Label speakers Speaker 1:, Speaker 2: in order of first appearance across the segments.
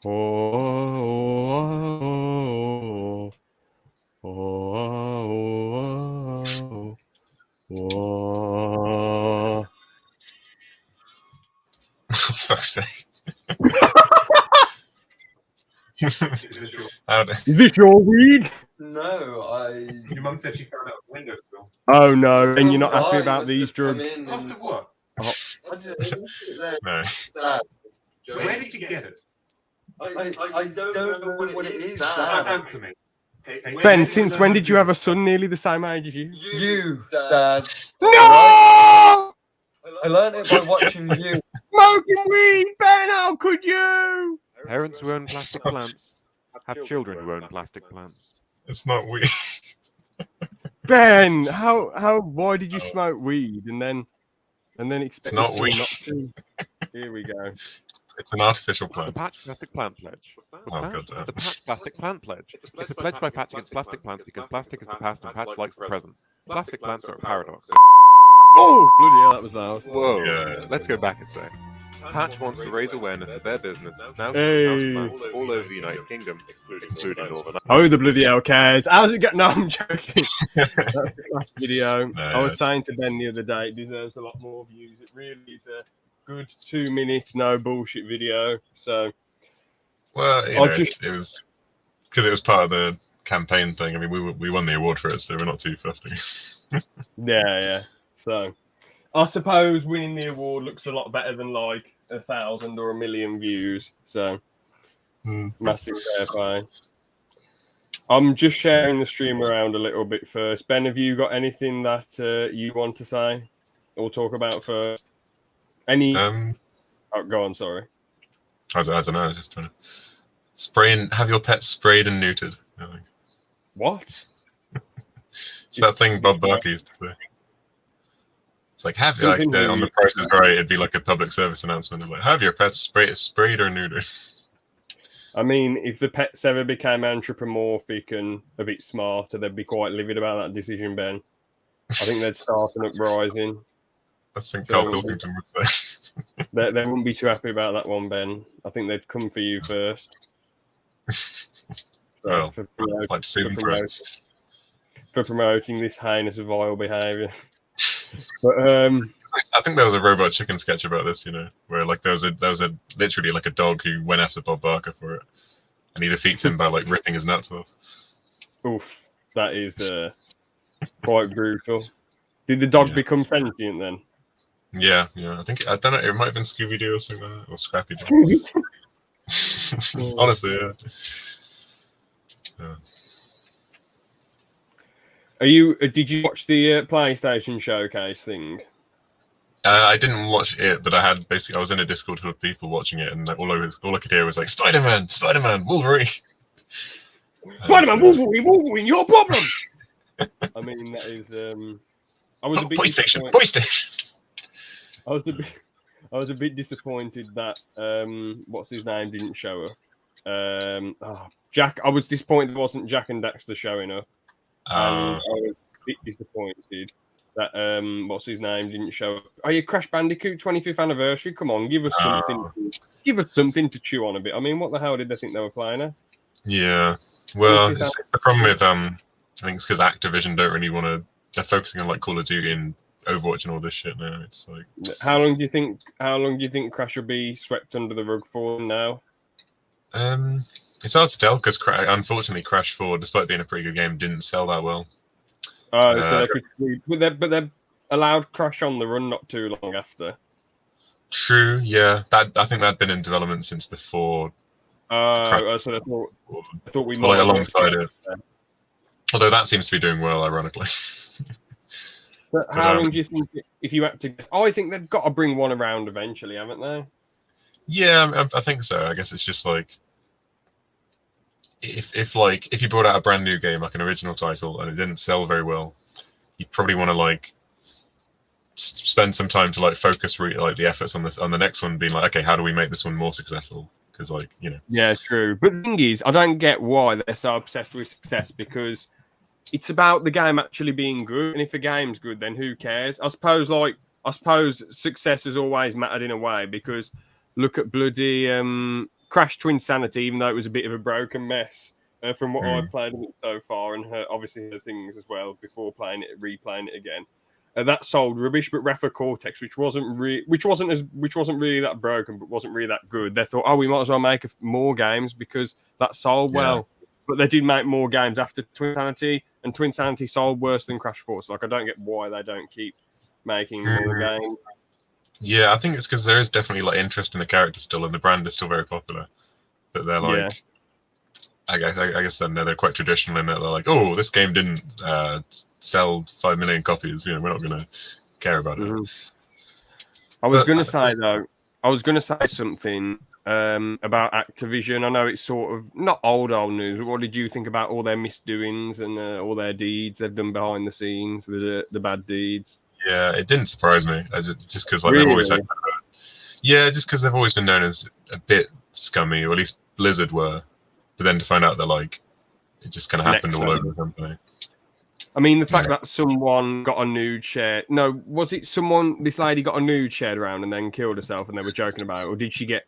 Speaker 1: Oh, oh, oh.
Speaker 2: For fuck's sake.
Speaker 1: Is this your weed?
Speaker 3: No,
Speaker 2: Your mum said she found out a window sill.
Speaker 1: Oh no, and you're not happy about these drugs?
Speaker 2: Must have what?
Speaker 1: Oh.
Speaker 2: No. Where did you get it?
Speaker 3: I don't know what it is,
Speaker 2: Dad.
Speaker 3: Dad.
Speaker 2: Answer me. Okay,
Speaker 1: Ben, since when did you have a son nearly the same age as you?
Speaker 3: You, Dad.
Speaker 1: No!
Speaker 3: I learned it by watching you.
Speaker 1: Smoking weed, Ben, how could you?
Speaker 4: Parents who own plastic plants have children who own plastic plants.
Speaker 2: It's not weed.
Speaker 1: Ben, why did you smoke weed and then expect
Speaker 2: not
Speaker 1: your
Speaker 2: weed.
Speaker 1: son not to? Here we go.
Speaker 2: It's an artificial
Speaker 4: The
Speaker 2: plant.
Speaker 4: Patch Plastic Plant Pledge. What's
Speaker 2: Oh,
Speaker 4: that?
Speaker 2: God damn.
Speaker 4: The Patch Plastic Plant Pledge. It's a pledge by Patch against plastic plants because plastic is the past and Patch likes the present. Plastic plants are a paradox.
Speaker 1: Oh, bloody hell, that was loud.
Speaker 4: Whoa.
Speaker 2: Yeah.
Speaker 4: Let's go back a sec. Patch wants to raise awareness of their business. It's now
Speaker 1: Hey.
Speaker 4: plants all over the United Kingdom, excluding Northern Ireland.
Speaker 1: Oh, the bloody hell cares. How's it going? No, I'm joking. That's the last video.
Speaker 2: No,
Speaker 1: I was
Speaker 2: it's-
Speaker 1: saying to Ben the other day, it deserves a lot more views. It really is a good 2 minutes, no bullshit video. So,
Speaker 2: Well, you
Speaker 1: I'll
Speaker 2: know,
Speaker 1: just-
Speaker 2: it was because it was part of the campaign thing. I mean, we won the award for it, so we're not too fussy.
Speaker 1: yeah. So, I suppose winning the award looks a lot better than like 1,000 or 1,000,000 views. So, massive fair play. I'm just sharing the stream around a little bit first. Ben, have you got anything that you want to say or talk about first? Any?
Speaker 2: Oh,
Speaker 1: Go on. Sorry.
Speaker 2: I don't know. I was just trying to have your pet sprayed and neutered. I think.
Speaker 1: What?
Speaker 2: It's that thing Bob Barker used to say. It's like on the Price is Right, it'd be like a public service announcement. Like, have your pets sprayed or neutered.
Speaker 1: I mean, if the pets ever became anthropomorphic and a bit smarter, they'd be quite livid about that decision, Ben. I think they'd start an uprising.
Speaker 2: I think Carl Pilkington would say.
Speaker 1: They wouldn't be too happy about that one, Ben. I think they'd come for you first.
Speaker 2: Well, I'd like to see them through.
Speaker 1: For promoting this heinous, vile behaviour. But
Speaker 2: I think there was a Robot Chicken sketch about this, you know, where like there was a literally like a dog who went after Bob Barker for it, and he defeats him by like ripping his nuts off.
Speaker 1: Oof, that is quite brutal. Did the dog become sentient then?
Speaker 2: Yeah. I don't know. It might have been Scooby Doo or something like that, or Scrappy Doo. Honestly, yeah.
Speaker 1: Did you watch the PlayStation showcase thing?
Speaker 2: I didn't watch it, but I was in a Discord full of people watching it, and all I could hear was like Spider-Man, Wolverine.
Speaker 1: Spider-Man, Wolverine, your problem. I mean, that is. I was a bit
Speaker 2: PlayStation.
Speaker 1: I was a bit disappointed that what's his name didn't show up. Jack. I was disappointed there wasn't Jack and Daxter showing up. And I was a bit disappointed that what's his name didn't show up. Oh, yeah, Crash Bandicoot 25th anniversary. Come on, give us something. Give us something to chew on a bit. I mean, what the hell did they think they were playing at?
Speaker 2: Yeah. Well, it's the problem with I think it's because Activision don't really want to. They're focusing on like Call of Duty and Overwatch and all this shit now. It's like
Speaker 1: how long do you think Crash will be swept under the rug for now?
Speaker 2: It's hard to tell because unfortunately Crash 4, despite being a pretty good game, didn't sell that well.
Speaker 1: So they allowed Crash on the run not too long after.
Speaker 2: True, yeah. I think that'd been in development since before.
Speaker 1: So I thought we might
Speaker 2: like alongside it. Although that seems to be doing well, ironically.
Speaker 1: But how long do you think, if you had to guess? I think they've got to bring one around eventually, haven't they?
Speaker 2: Yeah, I think so. I guess it's just like if you brought out a brand new game, like an original title, and it didn't sell very well, you'd probably want to like spend some time to like focus like the efforts on the next one, being like, okay, how do we make this one more successful? Because like, you know.
Speaker 1: Yeah, true. But the thing is, I don't get why they're so obsessed with success, because it's about the game actually being good, and if a game's good, then who cares? I suppose success has always mattered in a way, because look at bloody Crash Twinsanity, even though it was a bit of a broken mess from what I've played of it so far, and obviously the things as well before replaying it again. That sold rubbish, but Rafa Cortex, which wasn't really that broken, but wasn't really that good. They thought, we might as well make more games because that sold well. But they did make more games after Twinsanity, and Twinsanity sold worse than Crash Force. Like, I don't get why they don't keep making more games.
Speaker 2: Yeah, I think it's because there is definitely like interest in the character still, and the brand is still very popular. But they're like, I guess then they're quite traditional in that they're like, oh, this game didn't sell 5 million copies. We're not going to care about it.
Speaker 1: I was going to say something about Activision. I know it's sort of not old news, but what did you think about all their misdoings and all their deeds they've done behind the scenes, the bad deeds?
Speaker 2: Yeah, it didn't surprise me. Just because like
Speaker 1: Really?
Speaker 2: they've always had, just because they've always been known as a bit scummy, or at least Blizzard were. But then to find out that like it just kind of happened all over the company.
Speaker 1: I mean, the fact that someone got a nude shared. No, was it someone? This lady got a nude shared around and then killed herself, and they were joking about it, or did she get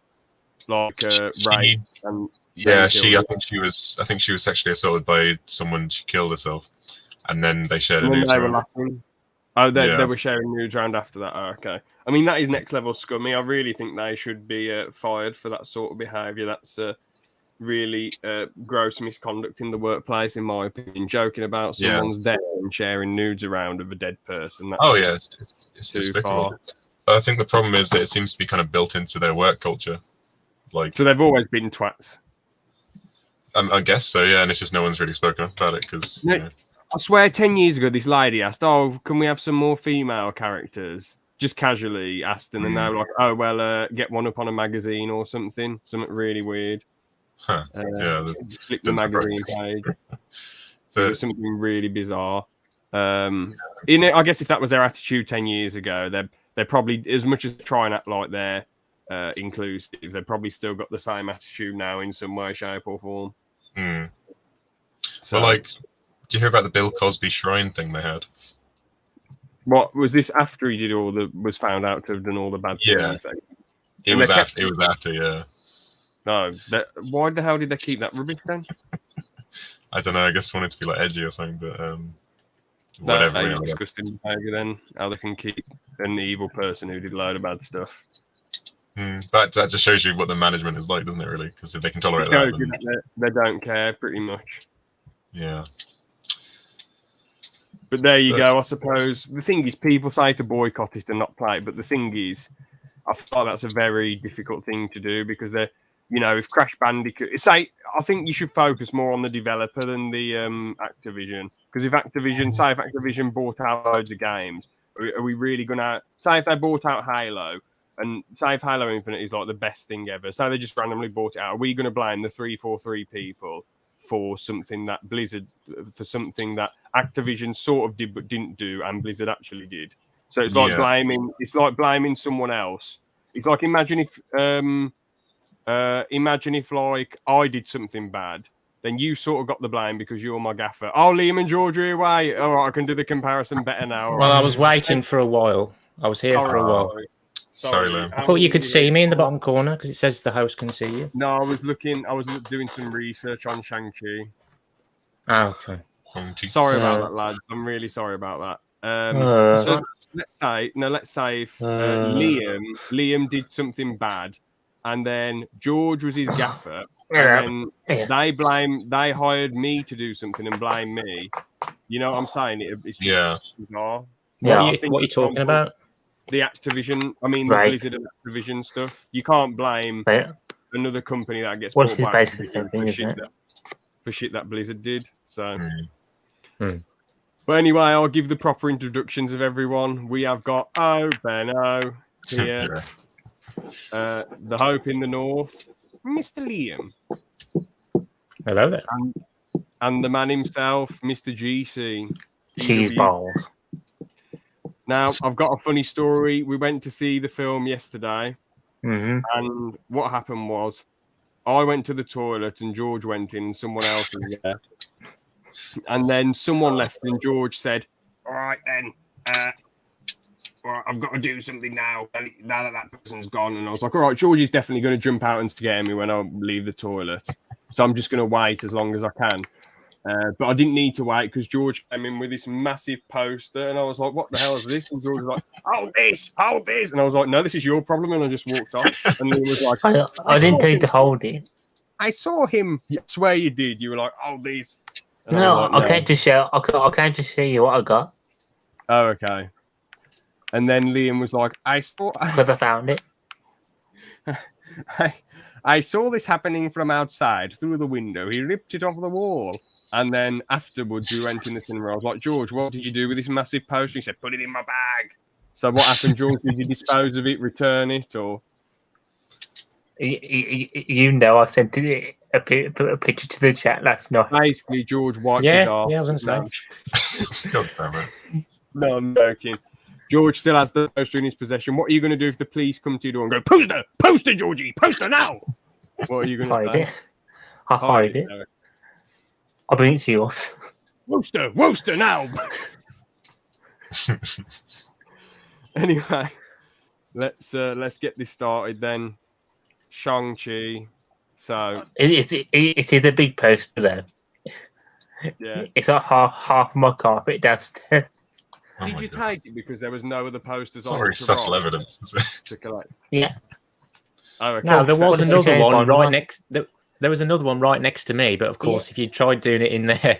Speaker 1: like raped? I think she was sexually assaulted by someone. She killed herself, and then they shared a nude. They were laughing. Oh, they were sharing nudes around after that. Oh, okay. I mean, that is next level scummy. I really think they should be fired for that sort of behaviour. That's really gross misconduct in the workplace, in my opinion. Joking about someone's death and sharing nudes around of a dead person. That's
Speaker 2: it's
Speaker 1: too
Speaker 2: despicable.
Speaker 1: far.
Speaker 2: But I think the problem is that it seems to be kind of built into their work culture. Like,
Speaker 1: so they've always been twats.
Speaker 2: I guess so, yeah. And it's just no one's really spoken up about it because.
Speaker 1: I swear, 10 years ago, this lady asked, can we have some more female characters? Just casually asked, and then they were like, get one up on a magazine or something. Something really weird.
Speaker 2: Huh.
Speaker 1: Flip the magazine page. It was something really bizarre. I guess if that was their attitude 10 years ago, they're probably, as much as trying to act like they're inclusive, they've probably still got the same attitude now in some way, shape, or form.
Speaker 2: So, like, did you hear about the Bill Cosby shrine thing they had?
Speaker 1: What was this after he did was found out to have done all the bad things?
Speaker 2: It was after, yeah.
Speaker 1: No, why the hell did they keep that rubbish then?
Speaker 2: I don't know. I guess wanted to be like edgy or something, but whatever.
Speaker 1: That's disgusting behavior. Then how they can keep an evil person who did a load of bad stuff.
Speaker 2: But that just shows you what the management is like, doesn't it? Really, because if they can tolerate that,
Speaker 1: they don't care pretty much.
Speaker 2: Yeah.
Speaker 1: But there you go. I suppose the thing is, people say to boycott it and not play it, but the thing is, I feel like that's a very difficult thing to do because they're. If Crash Bandicoot, I think you should focus more on the developer than the Activision. Because if Activision bought out loads of games, are we really going to say if they bought out Halo and say if Halo Infinite is like the best thing ever? Say they just randomly bought it out. Are we going to blame the 343 people for something that Activision sort of did but didn't do, and Blizzard actually did? So it's like blaming someone else. It's like imagine if like I did something bad, then you sort of got the blame because you're my gaffer. Liam and George are away. All right, I can do the comparison better now.
Speaker 5: Well, I was waiting for a while. I was here for a while.
Speaker 2: Sorry, Liam.
Speaker 5: I thought you could see me in the bottom corner because it says the host can see you.
Speaker 1: No, I was doing some research on Shang Chi.
Speaker 5: Oh, okay.
Speaker 1: Sorry about that, lads. I'm really sorry about that. So let's say if Liam did something bad, and then George was his gaffer, and then they hired me to do something and blame me. You know what I'm saying? It's just bizarre.
Speaker 5: What are you talking about?
Speaker 1: The Activision, the Blizzard and Activision stuff. You can't blame another company that gets bought by for shit that Blizzard did. So, but anyway, I'll give the proper introductions of everyone. We have got Benno here. The Hope in the North, Mr. Liam.
Speaker 5: Hello there.
Speaker 1: And the man himself, Mr. GC.
Speaker 6: Cheese balls.
Speaker 1: Now, I've got a funny story. We went to see the film yesterday, and what happened was I went to the toilet and George went in and someone else was there. And then someone left and George said, all right then, well, I've got to do something now that that person's gone. And I was like, all right, Georgie's definitely going to jump out and scare me when I leave the toilet. So I'm just going to wait as long as I can. But I didn't need to wait because George came in with this massive poster, and I was like, what the hell is this? And George was like, hold this. And I was like, no, this is your problem. And I just walked off. And he was like,
Speaker 6: I didn't tell you to hold it.
Speaker 1: I saw him. I swear you did. You were like, hold this. And
Speaker 6: No,
Speaker 1: was like,
Speaker 6: I can't just show. I can't just show you what I got
Speaker 1: Oh, okay. And then Liam was like,
Speaker 6: because I found it.
Speaker 1: I saw this happening from outside through the window. He ripped it off the wall. And then afterwards, we went in the cinema. I was like, George, what did you do with this massive poster? He said, put it in my bag. So what happened, George? Did you dispose of it, return it, or?
Speaker 6: You know, I sent it a picture to the chat last night.
Speaker 1: Basically, George wiped it off.
Speaker 5: Yeah, I was going to
Speaker 2: say. God damn it.
Speaker 1: No, I'm joking. George still has the poster in his possession. What are you going to do if the police come to your door and go, poster, Georgie, poster now? What are you going to say?
Speaker 6: It. I'll hide it. I'll bring it to yours.
Speaker 1: Wooster now. Anyway, let's get this started then. Shang Chi. So
Speaker 6: it's a big poster though.
Speaker 1: Yeah,
Speaker 6: it's like half my carpet downstairs.
Speaker 1: Did you take it because there was no other posters on?
Speaker 2: Sorry, subtle evidence.
Speaker 1: To collect.
Speaker 6: Yeah.
Speaker 1: Oh, okay.
Speaker 5: No, there was
Speaker 6: What
Speaker 5: another one right
Speaker 6: one?
Speaker 5: next. There was another one right next to me, but of course, if you tried doing it in there,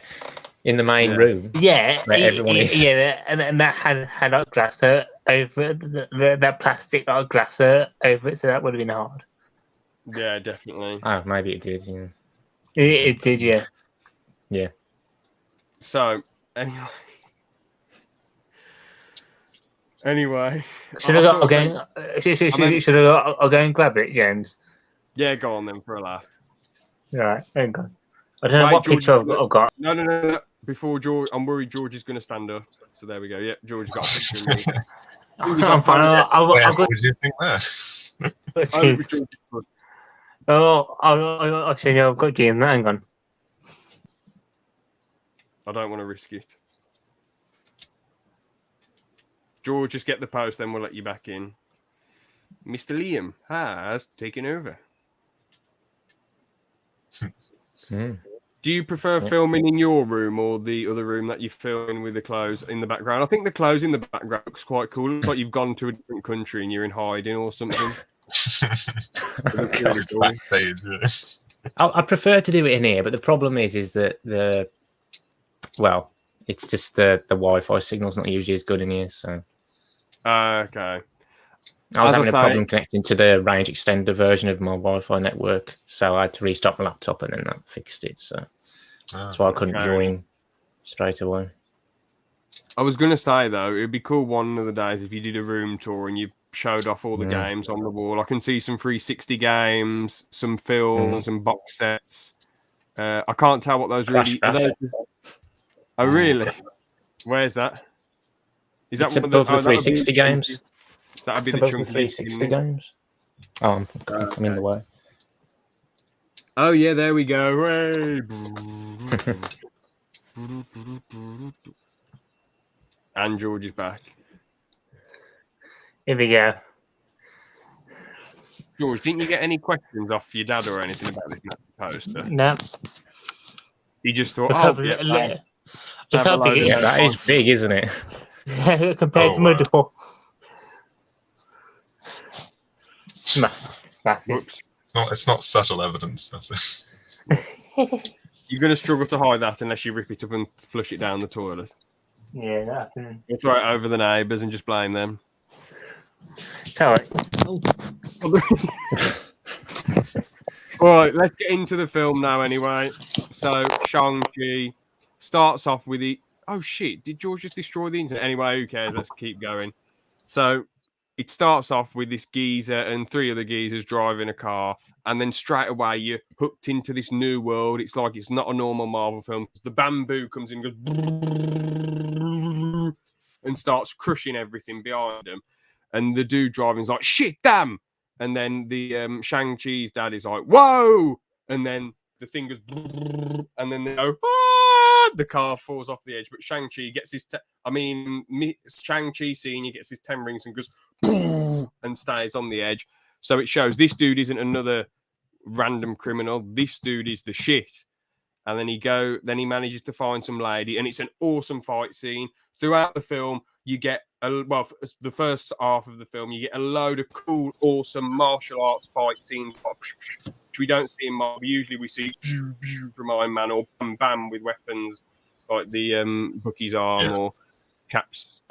Speaker 5: in the main room,
Speaker 6: where
Speaker 5: everyone is.
Speaker 6: and that had like glass over that plastic like glass over it, so that would have been hard.
Speaker 1: Yeah, definitely.
Speaker 5: Oh, maybe it did. Yeah.
Speaker 6: It did, yeah.
Speaker 5: Yeah.
Speaker 1: So anyway,
Speaker 6: should I go and grab it, James?
Speaker 1: Yeah, go on then for a laugh.
Speaker 6: Right, hang on. I don't know what
Speaker 1: George,
Speaker 6: picture I've got.
Speaker 1: No. Before George, I'm worried George is going to stand up. So there we go. Yeah, George got a picture of me.
Speaker 6: I'm fine.
Speaker 2: How did you think that?
Speaker 6: I'll show you. I've got James. Hang on.
Speaker 1: I don't want to risk it. George, just get the post, then we'll let you back in. Mr. Liam has taken over. Do you prefer filming in your room or the other room that you film in with the clothes in the background? I think the clothes in the background looks quite cool. It looks like you've gone to a different country and you're in hiding or something. Really cool.
Speaker 2: Backstage, yeah.
Speaker 5: I prefer to do it in here, but the problem is that it's just the Wi-Fi signal's not usually as good in here. So
Speaker 1: okay.
Speaker 5: I was having a problem connecting to the range extender version of my Wi-Fi network, so I had to restart my laptop, and then that fixed it. So that's why I couldn't join straight away.
Speaker 1: I was going to say, though, it would be cool one of the days if you did a room tour and you showed off all the games on the wall. I can see some 360 games, some films and box sets. I can't tell what those really are. Oh, really? Where's that? Is that
Speaker 5: one above the 360 games?
Speaker 1: That'd be
Speaker 5: the
Speaker 1: chunky
Speaker 5: 360 games. Oh, I'm in the way.
Speaker 1: Oh, yeah, there we go. Hey. And George is back.
Speaker 6: Here we go.
Speaker 1: George, didn't you get any questions off your dad or anything about this poster?
Speaker 6: No.
Speaker 1: He just thought,
Speaker 5: that is big, isn't it?
Speaker 6: Compared to my door. It's massive.
Speaker 1: Whoops.
Speaker 2: It's not subtle evidence. That's it.
Speaker 1: You're going to struggle to hide that unless you rip it up and flush it down the toilet.
Speaker 6: Yeah, that.
Speaker 1: We'll throw it over the neighbours and just blame them.
Speaker 6: Sorry.
Speaker 1: All right, let's get into the film now anyway. So, Shang Chi starts off with the... Oh, shit. Did George just destroy the internet? Anyway, who cares? Let's keep going. So, it starts off with this geezer and three other geezers driving a car. And then straight away, you're hooked into this new world. It's like it's not a normal Marvel film. The bamboo comes in and goes... and starts crushing everything behind them. And the dude driving's like, shit, damn! And then the Shang-Chi's dad is like, whoa! And then the thing goes... and then they go, ah! the car falls off the edge. But Shang-Chi gets his, Shang-Chi Senior gets his 10 rings and goes and stays on the edge. So it shows this dude isn't another random criminal. This dude is the shit. And then he manages to find some lady, and it's an awesome fight scene. Throughout the film, you get the first half of the film, you get a load of cool, awesome martial arts fight scenes, which we don't see in Marvel. Usually, we see from Iron Man or bam bam with weapons like the Bucky's arm or Cap's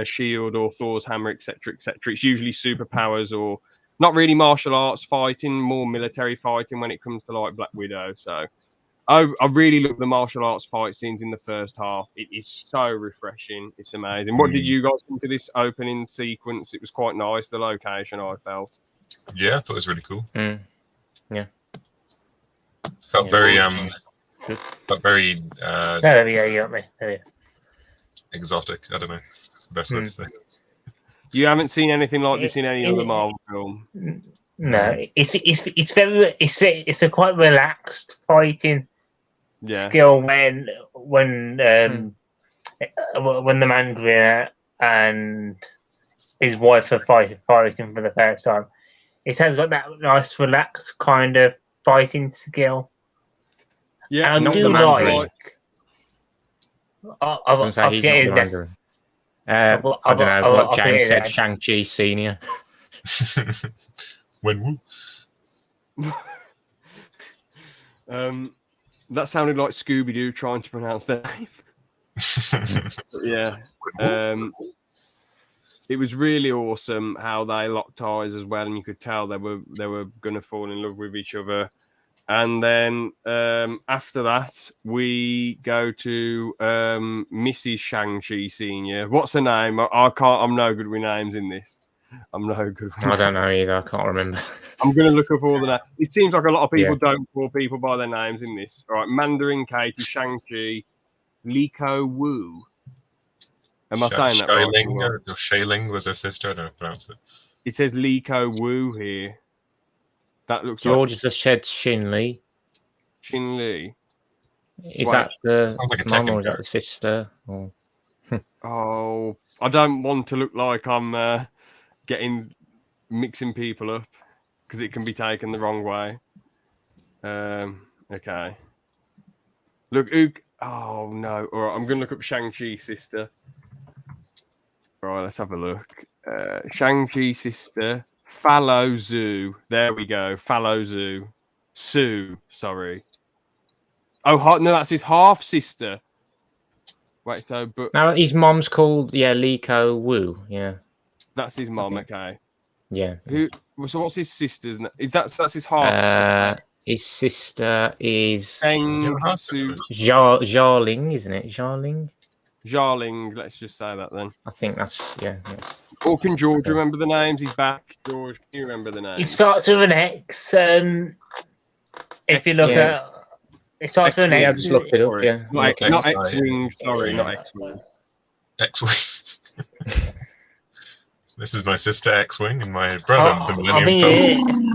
Speaker 1: shield or Thor's hammer, etc., etc. It's usually superpowers or not really martial arts fighting, more military fighting when it comes to like Black Widow. So I really love the martial arts fight scenes in the first half. It is so refreshing. It's amazing. What did you guys think of this opening sequence? It was quite nice, the location, I felt.
Speaker 2: Yeah, I thought it was really cool.
Speaker 5: Yeah.
Speaker 2: Felt very exotic. I don't know. It's the best way to say.
Speaker 1: You haven't seen anything like this in any other Marvel film?
Speaker 6: No, it's a quite relaxed fighting skill when the Mandarin and his wife are fighting for the first time. It has got that nice relaxed kind of fighting skill.
Speaker 1: Yeah,
Speaker 6: and
Speaker 5: not
Speaker 6: I
Speaker 5: the
Speaker 6: do
Speaker 5: Mandarin.
Speaker 6: I'll get his
Speaker 5: Mandarin. I don't know what James said. Shang-Chi Senior.
Speaker 2: When
Speaker 1: that sounded like Scooby-Doo trying to pronounce their name. Yeah. It was really awesome how they locked eyes as well, and you could tell they were going to fall in love with each other. And then after that, we go to Mrs. Shang-Chi Senior. What's her name? I'm no good with names in this. I'm no good.
Speaker 5: I don't know either. I can't remember.
Speaker 1: I'm going to look up all the names. It seems like a lot of people don't call people by their names in this. All right, Mandarin Katie, Shang-Chi, Liko Wu. Am I saying that right?
Speaker 2: Or Shailing was her sister. I don't know how to pronounce it.
Speaker 1: It says Liko Wu here. That looks
Speaker 5: George
Speaker 1: like...
Speaker 5: just said Shin Lee.
Speaker 1: Shin Lee.
Speaker 5: Is that the
Speaker 2: like
Speaker 5: mom or is that the sister? Or...
Speaker 1: Oh, I don't want to look like I'm mixing people up because it can be taken the wrong way. Okay. Look, oh no. All right, I'm going to look up Shang-Chi's sister. All right, let's have a look. Shang-Chi's sister, Fallow Zhu. There we go. Fallow Zhu. Sue, sorry. Oh, no, that's his half sister. Wait, but
Speaker 5: no, his mom's called Liko Wu. Yeah,
Speaker 1: that's his mom. Okay.
Speaker 5: Yeah.
Speaker 1: So what's his sister's name? That's his half?
Speaker 5: His sister is
Speaker 1: Su
Speaker 5: Xiaoling, isn't it?
Speaker 1: Xiaoling. Let's just say that then.
Speaker 5: I think that's
Speaker 1: Or can George remember the names? He's back. George, can you remember the names?
Speaker 6: It starts with an X. If you look at, it starts with an X.
Speaker 5: I just looked it up. Yeah,
Speaker 1: not X-wing. Sorry, not X-wing.
Speaker 2: X-wing. This is my sister X-wing and my brother, the Millennium Falcon.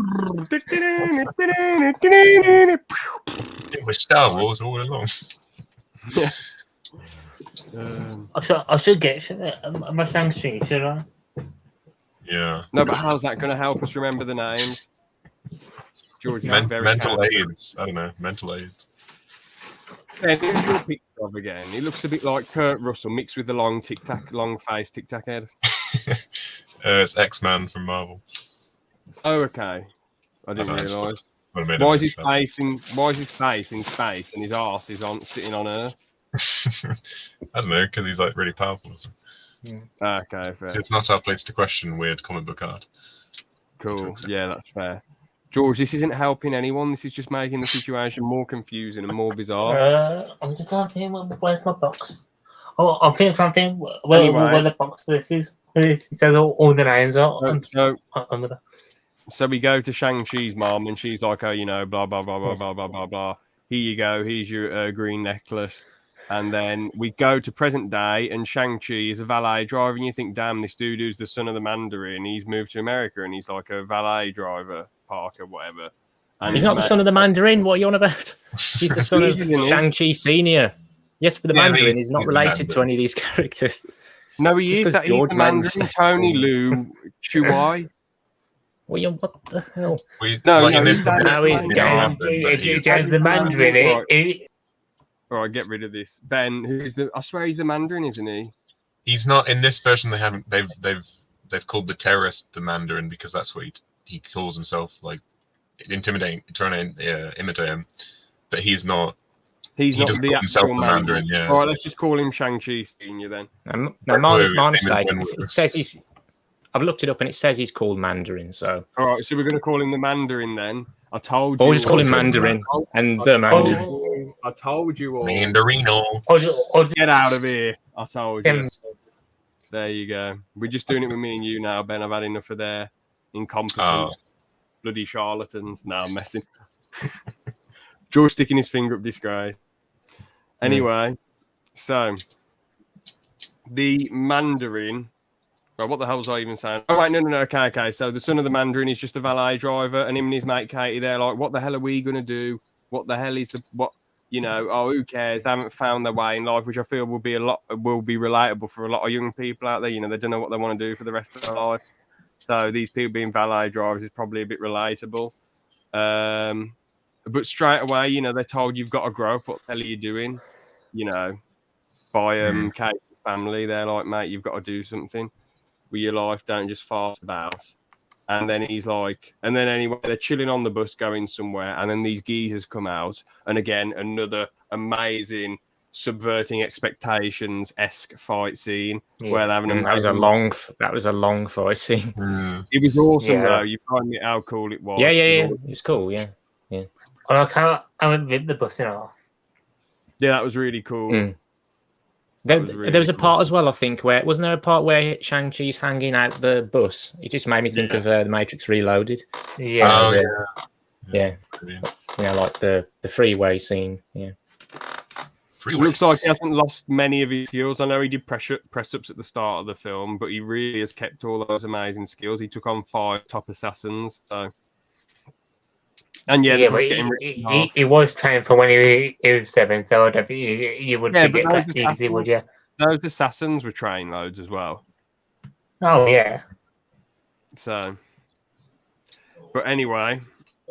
Speaker 2: It was Star Wars all along.
Speaker 1: Yeah.
Speaker 6: I should get my Shang-Chi, should I?
Speaker 2: Yeah.
Speaker 1: No, but how's that going to help us remember the names? George,
Speaker 2: mental aids. I don't know. Mental aids.
Speaker 1: Who's your picture of again? He looks a bit like Kurt Russell mixed with the long face Tic Tac head.
Speaker 2: It's X-Man from Marvel.
Speaker 1: Oh, okay. I didn't realise. Why is his face in space and his arse is sitting on Earth?
Speaker 2: I don't know, because he's like really powerful.
Speaker 1: Okay, fair.
Speaker 2: So it's not our place to question weird comic book art.
Speaker 1: Cool. Yeah, that's fair. George, this isn't helping anyone. This is just making the situation more confusing and more bizarre.
Speaker 6: I'm just trying to think, where's my box? Oh, I'm thinking something. Where the box for this is? It says all the names are.
Speaker 1: So we go to Shang-Chi's mom, and she's like, "Oh, blah blah blah blah blah blah blah blah. Here you go. Here's your green necklace." And then we go to present day, and Shang-Chi is a valet driver, and you think, "Damn, this dude who's the son of the Mandarin, he's moved to America, and he's like a valet driver, Parker, whatever." And
Speaker 5: He's not the son of the Mandarin. What are you on about? He's the son of Shang Chi Senior. Yes, but the Mandarin is not related to any of these characters.
Speaker 1: No, he is. He's the Mandarin. Tony Lu Chuai.
Speaker 5: What the hell?
Speaker 1: No,
Speaker 6: he's James the Mandarin.
Speaker 1: All right, get rid of this. Ben, who's the? I swear he's the Mandarin, isn't he?
Speaker 2: He's not in this version. They haven't. They've called the terrorist the Mandarin because that's what he calls himself, like intimidating, trying to imitate him. But he's not. He doesn't call himself the Mandarin. Yeah.
Speaker 1: All right, let's just call him Shang-Chi Senior then.
Speaker 5: No, my mistake. It says he's. I've looked it up and it says he's called Mandarin. So.
Speaker 1: All right, so we're going to call him the Mandarin then. I told you.
Speaker 5: Or just call him Mandarin and the Mandarin.
Speaker 1: I told you all.
Speaker 2: Mandarino.
Speaker 1: Get out of here. I told you. There you go. We're just doing it with me and you now, Ben. I've had enough of their incompetence. Bloody charlatans. No, I'm messing. George sticking his finger up disgrace. Anyway, so the Mandarin. Right, what the hell was I even saying? Oh, right, no. Okay. So the son of the Mandarin is just a valet driver, and him and his mate Katie, they're like, what the hell are we going to do? What the hell is what? You know, who cares? They haven't found their way in life, which I feel will be relatable for a lot of young people out there. You know, they don't know what they want to do for the rest of their life. So these people being valet drivers is probably a bit relatable. But straight away, you know, they're told you've got to grow up. What the hell are you doing? You know, by Kate's family, they're like, mate, you've got to do something with your life. Don't just fart about. And then he's like, and then anyway, they're chilling on the bus going somewhere. And then these geezers come out. And again, another amazing subverting expectations-esque fight scene where they're having
Speaker 5: that was a long fight scene.
Speaker 1: It was awesome though. You find me how cool it was.
Speaker 5: Yeah. It's cool. Yeah.
Speaker 6: I haven't ripped the bus in half.
Speaker 1: Yeah, that was really cool.
Speaker 5: There was a part as well, I think, where wasn't there a part where Shang-Chi's hanging out the bus? It just made me think of the Matrix Reloaded.
Speaker 6: Yeah.
Speaker 5: Yeah. You know, like the freeway scene. Yeah.
Speaker 1: It looks like he hasn't lost many of his skills. I know he did press-ups at the start of the film, but he really has kept all those amazing skills. He took on 5 top assassins, so... And
Speaker 6: he was trained for when he was 7, so I don't think you would forget that easily, would you?
Speaker 1: Those assassins were trained loads as well.
Speaker 6: Oh, yeah.
Speaker 1: So, but anyway,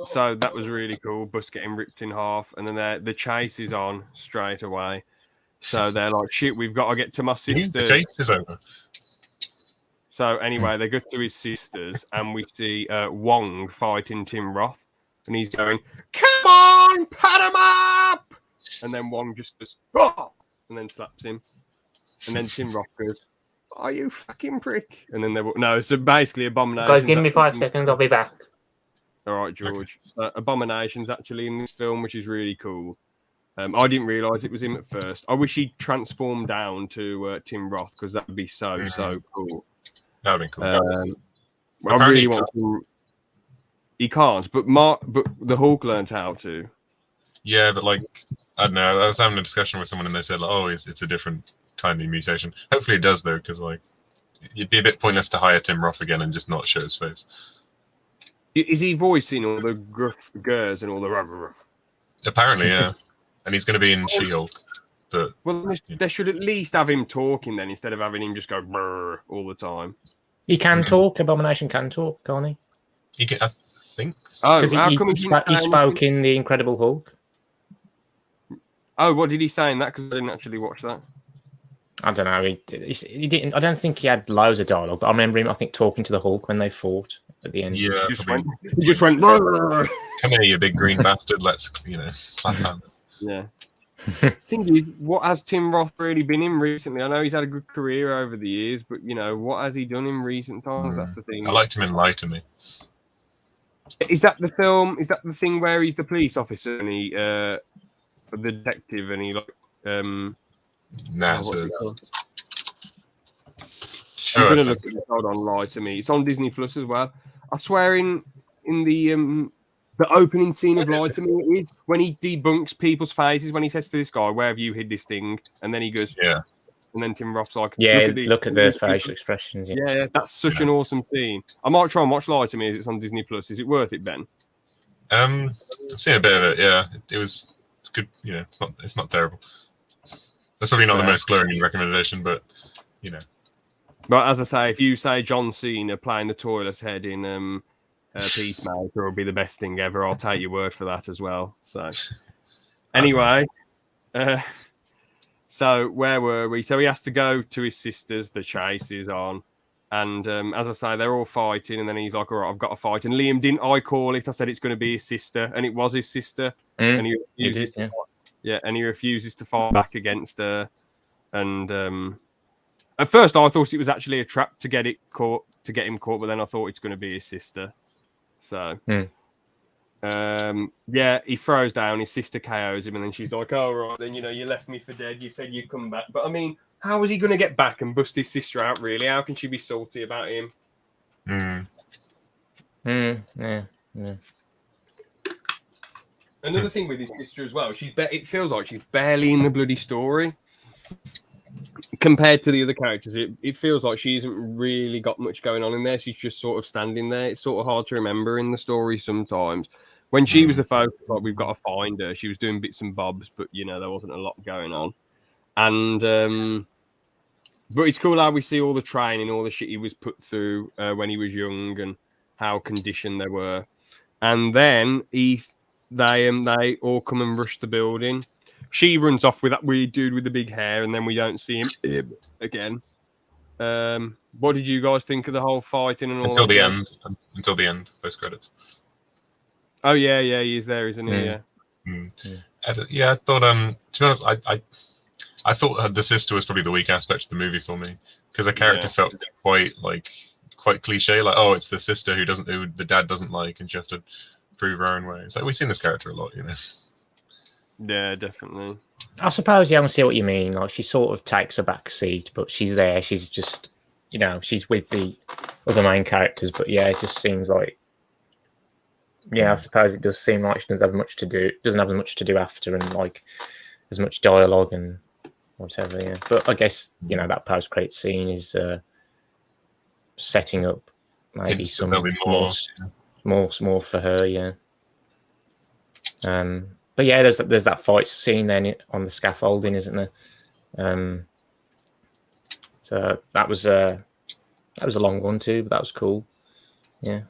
Speaker 1: so that was really cool. Bus getting ripped in half, and then the chase is on straight away. So they're like, shit, we've got to get to my sister.
Speaker 2: The chase is over.
Speaker 1: So anyway, they go to his sisters, and we see Wong fighting Tim Roth. And he's going, come on, pat him up! And then Wong just goes, oh! And then slaps him. And then Tim Roth goes, are you fucking prick? And then so basically Abomination.
Speaker 6: Guys, give me 5 seconds, I'll be back.
Speaker 1: All right, George. Okay. Abomination's actually in this film, which is really cool. I didn't realise it was him at first. I wish he'd transformed down to Tim Roth, because that would be so cool.
Speaker 2: That would be cool.
Speaker 1: I really want to... He can't, but the Hulk learned how to.
Speaker 2: Yeah, but like, I don't know. I was having a discussion with someone and they said, like, oh, it's a different tiny mutation. Hopefully it does, though, because like, it'd be a bit pointless to hire Tim Roth again and just not show his face.
Speaker 1: Is he voicing all the gruff gurs and all the ruff?
Speaker 2: Apparently, yeah. And he's going to be in She-Hulk. But
Speaker 1: they should at least have him talking then, instead of having him just go brr all the time.
Speaker 5: He can talk. Abomination can talk, can't he?
Speaker 2: He can. I think
Speaker 1: so.
Speaker 5: He spoke in The Incredible Hulk.
Speaker 1: Oh, what did he say in that? Because I didn't actually watch that.
Speaker 5: I don't know. He didn't. I don't think he had loads of dialogue, but I remember him, I think, talking to the Hulk when they fought at the end.
Speaker 2: Yeah,
Speaker 1: he just went. Brr.
Speaker 2: Come here, you big green bastard. Let's clap hands.
Speaker 1: Yeah. Thing is, what has Tim Roth really been in recently? I know he's had a good career over the years, but what has he done in recent times? That's the thing.
Speaker 2: I liked him in Lie to Me.
Speaker 1: Is that the film? Is that the thing where he's the police officer and he, the detective, and he
Speaker 2: Nah,
Speaker 1: what's it called? I'm gonna look at this. Hold on, Lie to Me. It's on Disney Plus as well. I swear, in the opening scene of Lie to Me, it is when he debunks people's faces. When he says to this guy, "Where have you hid this thing?" And then he goes,
Speaker 2: "Yeah."
Speaker 1: And then Tim Roth's like,
Speaker 5: look at the facial expressions.
Speaker 1: Yeah, that's such an awesome scene. I might try and watch Lie to Me as it's on Disney Plus. Is it worth it, Ben?
Speaker 2: I've seen a bit of it. Yeah, it's good. You know, it's not terrible. That's probably not the most glowing recommendation, but you know.
Speaker 1: But as I say, if you say John Cena playing the toilet head in Peacemaker will be the best thing ever, I'll take your word for that as well. So, anyway, so where were we? So he has to go to his sister's. The chase is on. And as I say, they're all fighting, and then he's like, "All right, I've got to fight." And Liam, didn't I call it? I said it's going to be his sister, and it was his sister. And he refuses and he refuses to fight back against her. And at first, I thought it was actually a trap to get him caught, but then I thought it's going to be his sister. So, he throws down. His sister KOs him, and then she's like, "Oh, right, then you left me for dead. You said you'd come back, but I mean." How is he going to get back and bust his sister out, really? How can she be salty about him?
Speaker 5: Yeah.
Speaker 1: Another thing with his sister as well, it feels like she's barely in the bloody story. Compared to the other characters, it feels like she hasn't really got much going on in there. She's just sort of standing there. It's sort of hard to remember in the story sometimes. When she was the focus, like, we've got to find her. She was doing bits and bobs, but, there wasn't a lot going on. And but it's cool how we see all the training, all the shit he was put through when he was young, and how conditioned they were. And then they all come and rush the building. She runs off with that weird dude with the big hair, and then we don't see him again. What did you guys think of the whole fighting and all
Speaker 2: until
Speaker 1: that?
Speaker 2: Until the end, post credits.
Speaker 1: Oh yeah, he's there, isn't he?
Speaker 2: Yeah. I thought to be honest, I thought the sister was probably the weak aspect of the movie for me, because her character felt quite cliche, like, oh, it's the sister who the dad doesn't like, and she has to prove her own way. It's like, we've seen this character a lot,
Speaker 1: Yeah, definitely.
Speaker 5: I suppose, I see what you mean. Like, she sort of takes a back seat, but she's there. She's just, she's with the other main characters. But yeah, it just seems like, I suppose it does seem like she doesn't have much to do. Doesn't have as much to do after, and like as much dialogue and whatever. Yeah, but I guess that post-credit scene is setting up maybe some more for her. Yeah. But yeah, there's that fight scene then on the scaffolding, isn't there? So that was a long one too, but that was cool. Yeah.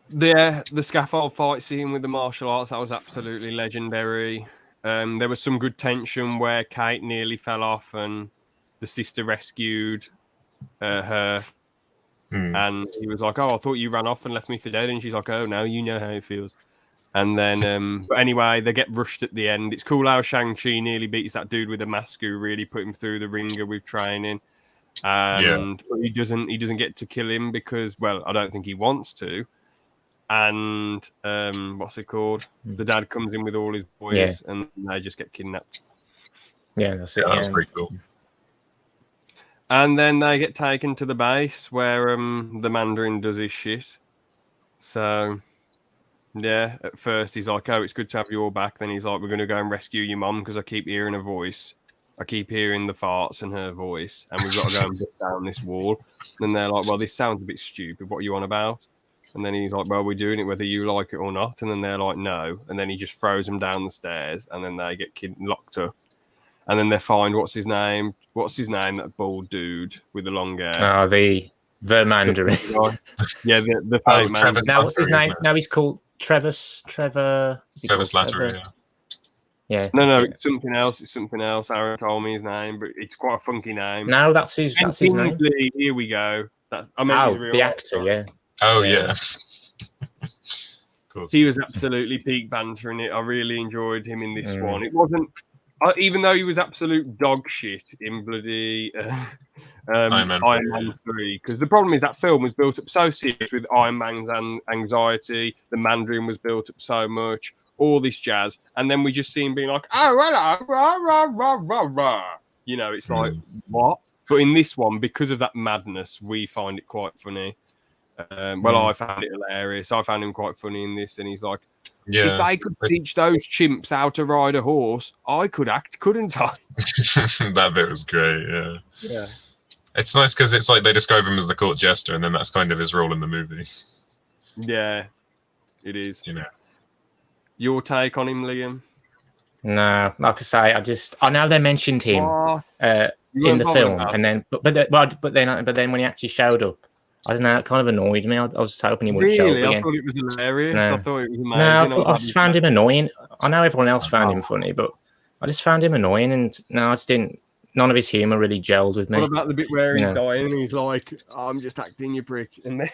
Speaker 1: The scaffold fight scene with the martial arts, that was absolutely legendary. There was some good tension where Kate nearly fell off and the sister rescued her. And he was like, "Oh, I thought you ran off and left me for dead." And she's like, "Oh, now you know how it feels." And then, but anyway, they get rushed at the end. It's cool how Shang Chi nearly beats that dude with the mask who really put him through the ringer with training. But he doesn't get to kill him because, well, I don't think he wants to. And what's it called? The dad comes in with all his boys, and they just get kidnapped.
Speaker 5: Yeah, that's it.
Speaker 2: That's pretty cool.
Speaker 1: And then they get taken to the base where the Mandarin does his shit. So. Yeah, at first he's like, "Oh, it's good to have you all back." Then he's like, "We're going to go and rescue your mom because I keep hearing her voice. I keep hearing the farts and her voice, and we've got to go and break down this wall." And they're like, "Well, this sounds a bit stupid. What are you on about?" And then he's like, "Well, we're doing it whether you like it or not." And then they're like, "No." And then he just throws them down the stairs, and then they get locked up. And then they find what's his name? That bald dude with the long hair.
Speaker 5: Oh, the Mandarin.
Speaker 1: The fake Mandarin.
Speaker 5: Now, what's his name? Now he's called Trevor.
Speaker 2: Slattery,
Speaker 5: yeah.
Speaker 1: No, it's something else. It's something else. Aaron told me his name, but it's quite a funky name.
Speaker 5: No, that's his name.
Speaker 1: Here we go.
Speaker 5: The actor, yeah.
Speaker 2: Oh, yeah.
Speaker 1: He was absolutely peak banter in it. I really enjoyed him in this one. It wasn't, even though he was absolute dog shit in bloody Iron Man 3, because the problem is that film was built up so serious with Iron Man's anxiety. The Mandarin was built up so much, all this jazz, and then we just see him being like, "Oh, hello, rah, rah, rah, rah, rah." It's like, what? But in this one, because of that madness, we find it quite funny. I found it hilarious. I found him quite funny in this, and he's like, "If I could teach those chimps how to ride a horse, I could act, couldn't I?"
Speaker 2: That bit was great.
Speaker 1: Yeah.
Speaker 2: It's nice because it's like they describe him as the court jester, and then that's kind of his role in the movie.
Speaker 1: Yeah. It is.
Speaker 2: You know.
Speaker 1: Your take on him, Liam?
Speaker 5: No, like I say, I know they mentioned him
Speaker 1: What? You
Speaker 5: in
Speaker 1: weren't
Speaker 5: the
Speaker 1: bothered
Speaker 5: film,
Speaker 1: about
Speaker 5: and then but then when he actually showed up, I don't know, it kind of annoyed me. I was just hoping he wouldn't show up
Speaker 1: Really? I
Speaker 5: again.
Speaker 1: thought it was hilarious.
Speaker 5: No.
Speaker 1: I thought it was amazing.
Speaker 5: No, I just found him annoying. I know everyone else found him funny, but I just found him annoying, and no, I just didn't. None of his humor really gelled with me.
Speaker 1: What about the bit where he's
Speaker 5: Yeah.
Speaker 1: dying and he's like, oh, "I'm just acting, you prick," and then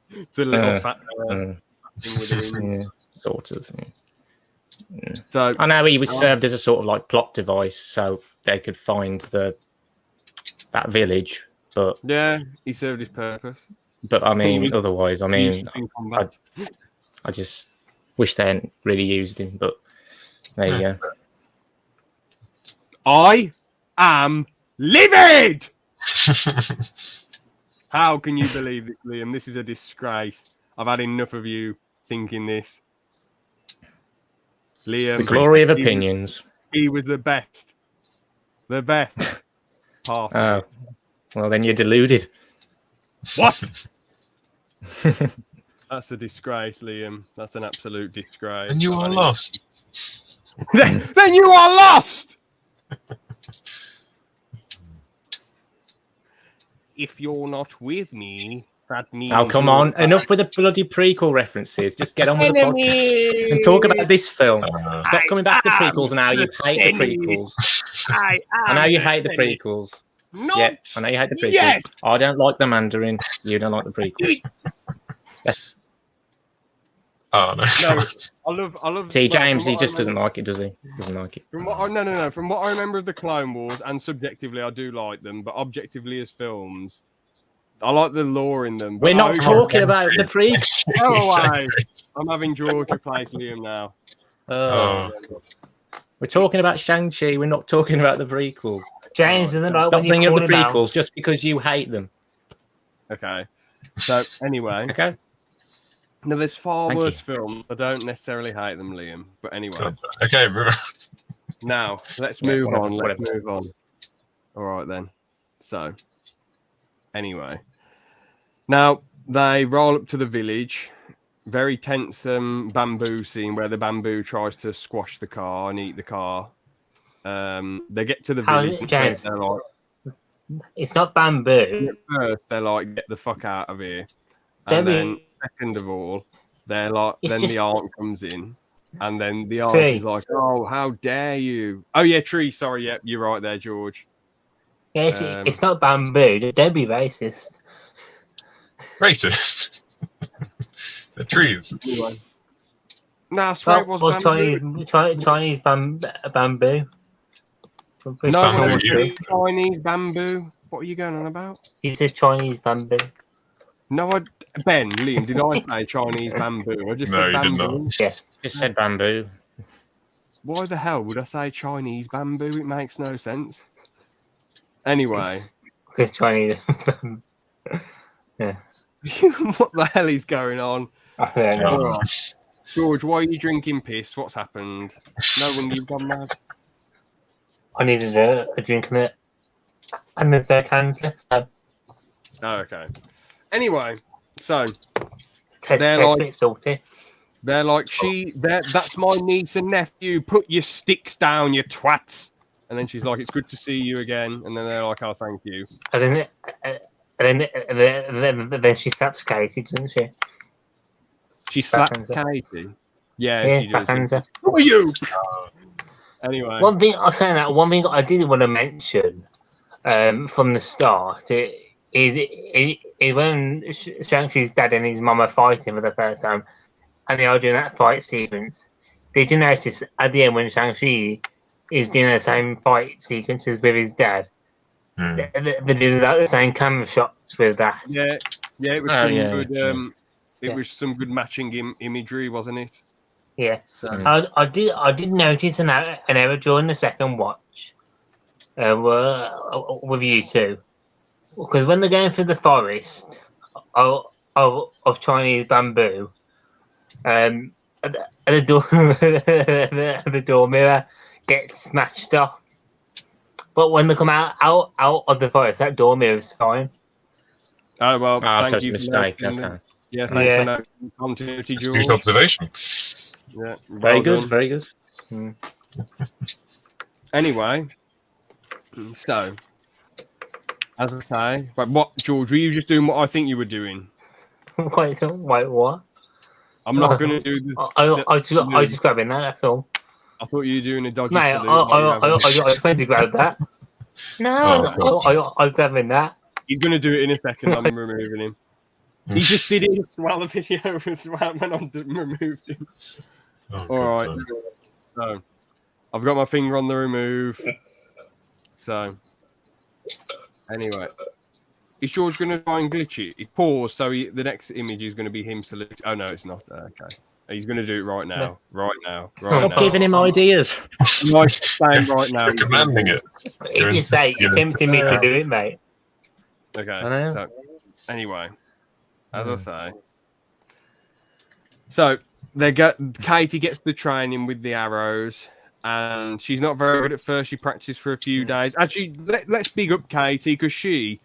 Speaker 1: it's a little fat thing with him.
Speaker 5: Yeah, sort of. Yeah.
Speaker 1: So
Speaker 5: I know he was served as a sort of like plot device, so they could find that village. But
Speaker 1: yeah, he served his purpose.
Speaker 5: But I mean, otherwise, I mean, I just wish they hadn't really used him. But there you go.
Speaker 1: I am livid. How can you believe it, Liam? This is a disgrace. I've had enough of you thinking this. Liam,
Speaker 5: The glory of opinions.
Speaker 1: He was the best. The best part of it.
Speaker 5: Well, then you're deluded.
Speaker 1: What? That's a disgrace, Liam. That's an absolute disgrace.
Speaker 2: And you are lost.
Speaker 1: Then you are lost! If you're not with me, that means...
Speaker 5: Oh, come on. Enough with the bloody prequel references. Just get on with the podcast and talk about this film. Stop coming back to the prequels and how you hate the prequels. I know you hate the prequels. Yeah, I know you hate the prequels. Yes. I don't like the Mandarin. You don't like the prequels.
Speaker 2: Oh no!
Speaker 1: I love.
Speaker 5: See, James, he just doesn't like it, does he? Doesn't like it.
Speaker 1: From what no. From what I remember of the Clone Wars, and subjectively, I do like them, but objectively, as films, I like the lore in them.
Speaker 5: We're not talking about the prequels.
Speaker 1: Go away! I'm having George replace Liam now.
Speaker 5: We're talking about Shang-Chi. We're not talking about the prequels.
Speaker 6: James, isn't
Speaker 5: Stop bringing up the prequels just because you hate them.
Speaker 1: Okay. So anyway.
Speaker 5: Okay.
Speaker 1: Now, there's far worse films. I don't necessarily hate them, Liam. But anyway.
Speaker 2: Okay.
Speaker 1: Now, let's move on. Let's move on. All right, then. So, anyway. Now, they roll up to the village. Very tense bamboo scene where the bamboo tries to squash the car and eat the car. They get to the village.
Speaker 6: James,
Speaker 1: they're like,
Speaker 6: it's not bamboo.
Speaker 1: At first, they're like, "Get the fuck out of here." And then, second of all, they're like, the aunt comes in, and then the aunt is like, "Oh, how dare you!" Oh yeah, tree. Sorry, yeah, you're right there, George.
Speaker 6: Yeah, it's not bamboo. Don't be racist.
Speaker 2: Racist. The trees.
Speaker 1: No, I swear it was bamboo.
Speaker 6: Chinese bamboo.
Speaker 1: No, Chinese bamboo. What are you going on about?
Speaker 6: You said Chinese bamboo.
Speaker 1: No, Ben, Liam, did I say Chinese bamboo? I just said bamboo.
Speaker 2: You did not.
Speaker 6: Yes.
Speaker 5: Just said bamboo.
Speaker 1: Why the hell would I say Chinese bamboo? It makes no sense. Anyway.
Speaker 6: Because Chinese. Yeah.
Speaker 1: What the hell is going on?
Speaker 6: I don't know.
Speaker 1: Right. George, why are you drinking piss? What's happened? No wonder you've gone mad.
Speaker 6: I needed a drink in it. And there's their cans left. So.
Speaker 1: Oh, okay. Anyway, so
Speaker 6: they're like a bit salty.
Speaker 1: They're like, that's my niece and nephew. Put your sticks down, you twats. And then she's like, "It's good to see you again." And then they're like, "Oh, thank you."
Speaker 6: And then she slaps Katie, doesn't she?
Speaker 1: She slaps Katie. Yeah, she does. Who are you? Anyway,
Speaker 6: one thing I did want to mention from the start is when Shang-Chi's dad and his mum are fighting for the first time, and they are doing that fight sequence. Did you notice at the end when Shang-Chi is doing the same fight sequences with his dad? They do the same camera shots with that.
Speaker 1: Yeah, it was good. It was some good matching imagery, wasn't it?
Speaker 6: Yeah. So I did notice an error during the second watch with you two, because when they're going through the forest of Chinese bamboo, the door mirror gets smashed off. But when they come out of the forest, that door mirror is fine.
Speaker 1: Oh well,
Speaker 5: so it's a mistake. Okay.
Speaker 1: Yeah, thanks
Speaker 6: Yeah.
Speaker 1: for noting continuity,
Speaker 2: Astute
Speaker 1: George.
Speaker 2: observation.
Speaker 1: Yeah,
Speaker 5: Very
Speaker 1: well
Speaker 5: good,
Speaker 1: done.
Speaker 5: very good.
Speaker 1: Anyway, so as I say, but what, George? Were you just doing what I think you were doing?
Speaker 6: Wait, what?
Speaker 1: I'm not going to do this.
Speaker 6: I just grabbing that. That's all.
Speaker 1: I thought you were doing a dodgy
Speaker 6: Mate,
Speaker 1: salute.
Speaker 6: I just went to grab that. No,
Speaker 2: Oh,
Speaker 6: I was grabbing that.
Speaker 1: He's going to do it in a second. I'm removing him. He just did it while the video was went on to remove him.
Speaker 2: Oh,
Speaker 1: All right. So I've got my finger on the remove. So anyway, is George going to try and glitch it? He paused, so the next image is going to be him salute. Oh no, it's not. Okay, he's going to do it right now.
Speaker 6: No.
Speaker 1: Right now. Right
Speaker 5: Stop
Speaker 1: now.
Speaker 5: giving him ideas.
Speaker 1: Nice saying right now.
Speaker 2: You're commanding it.
Speaker 6: If you say you're tempting me to do it, mate.
Speaker 1: Okay.
Speaker 5: I know.
Speaker 1: So anyway, as I say, so Katie gets the training with the arrows. And she's not very good at first. She practiced for a few days. Actually, let's big up Katie because she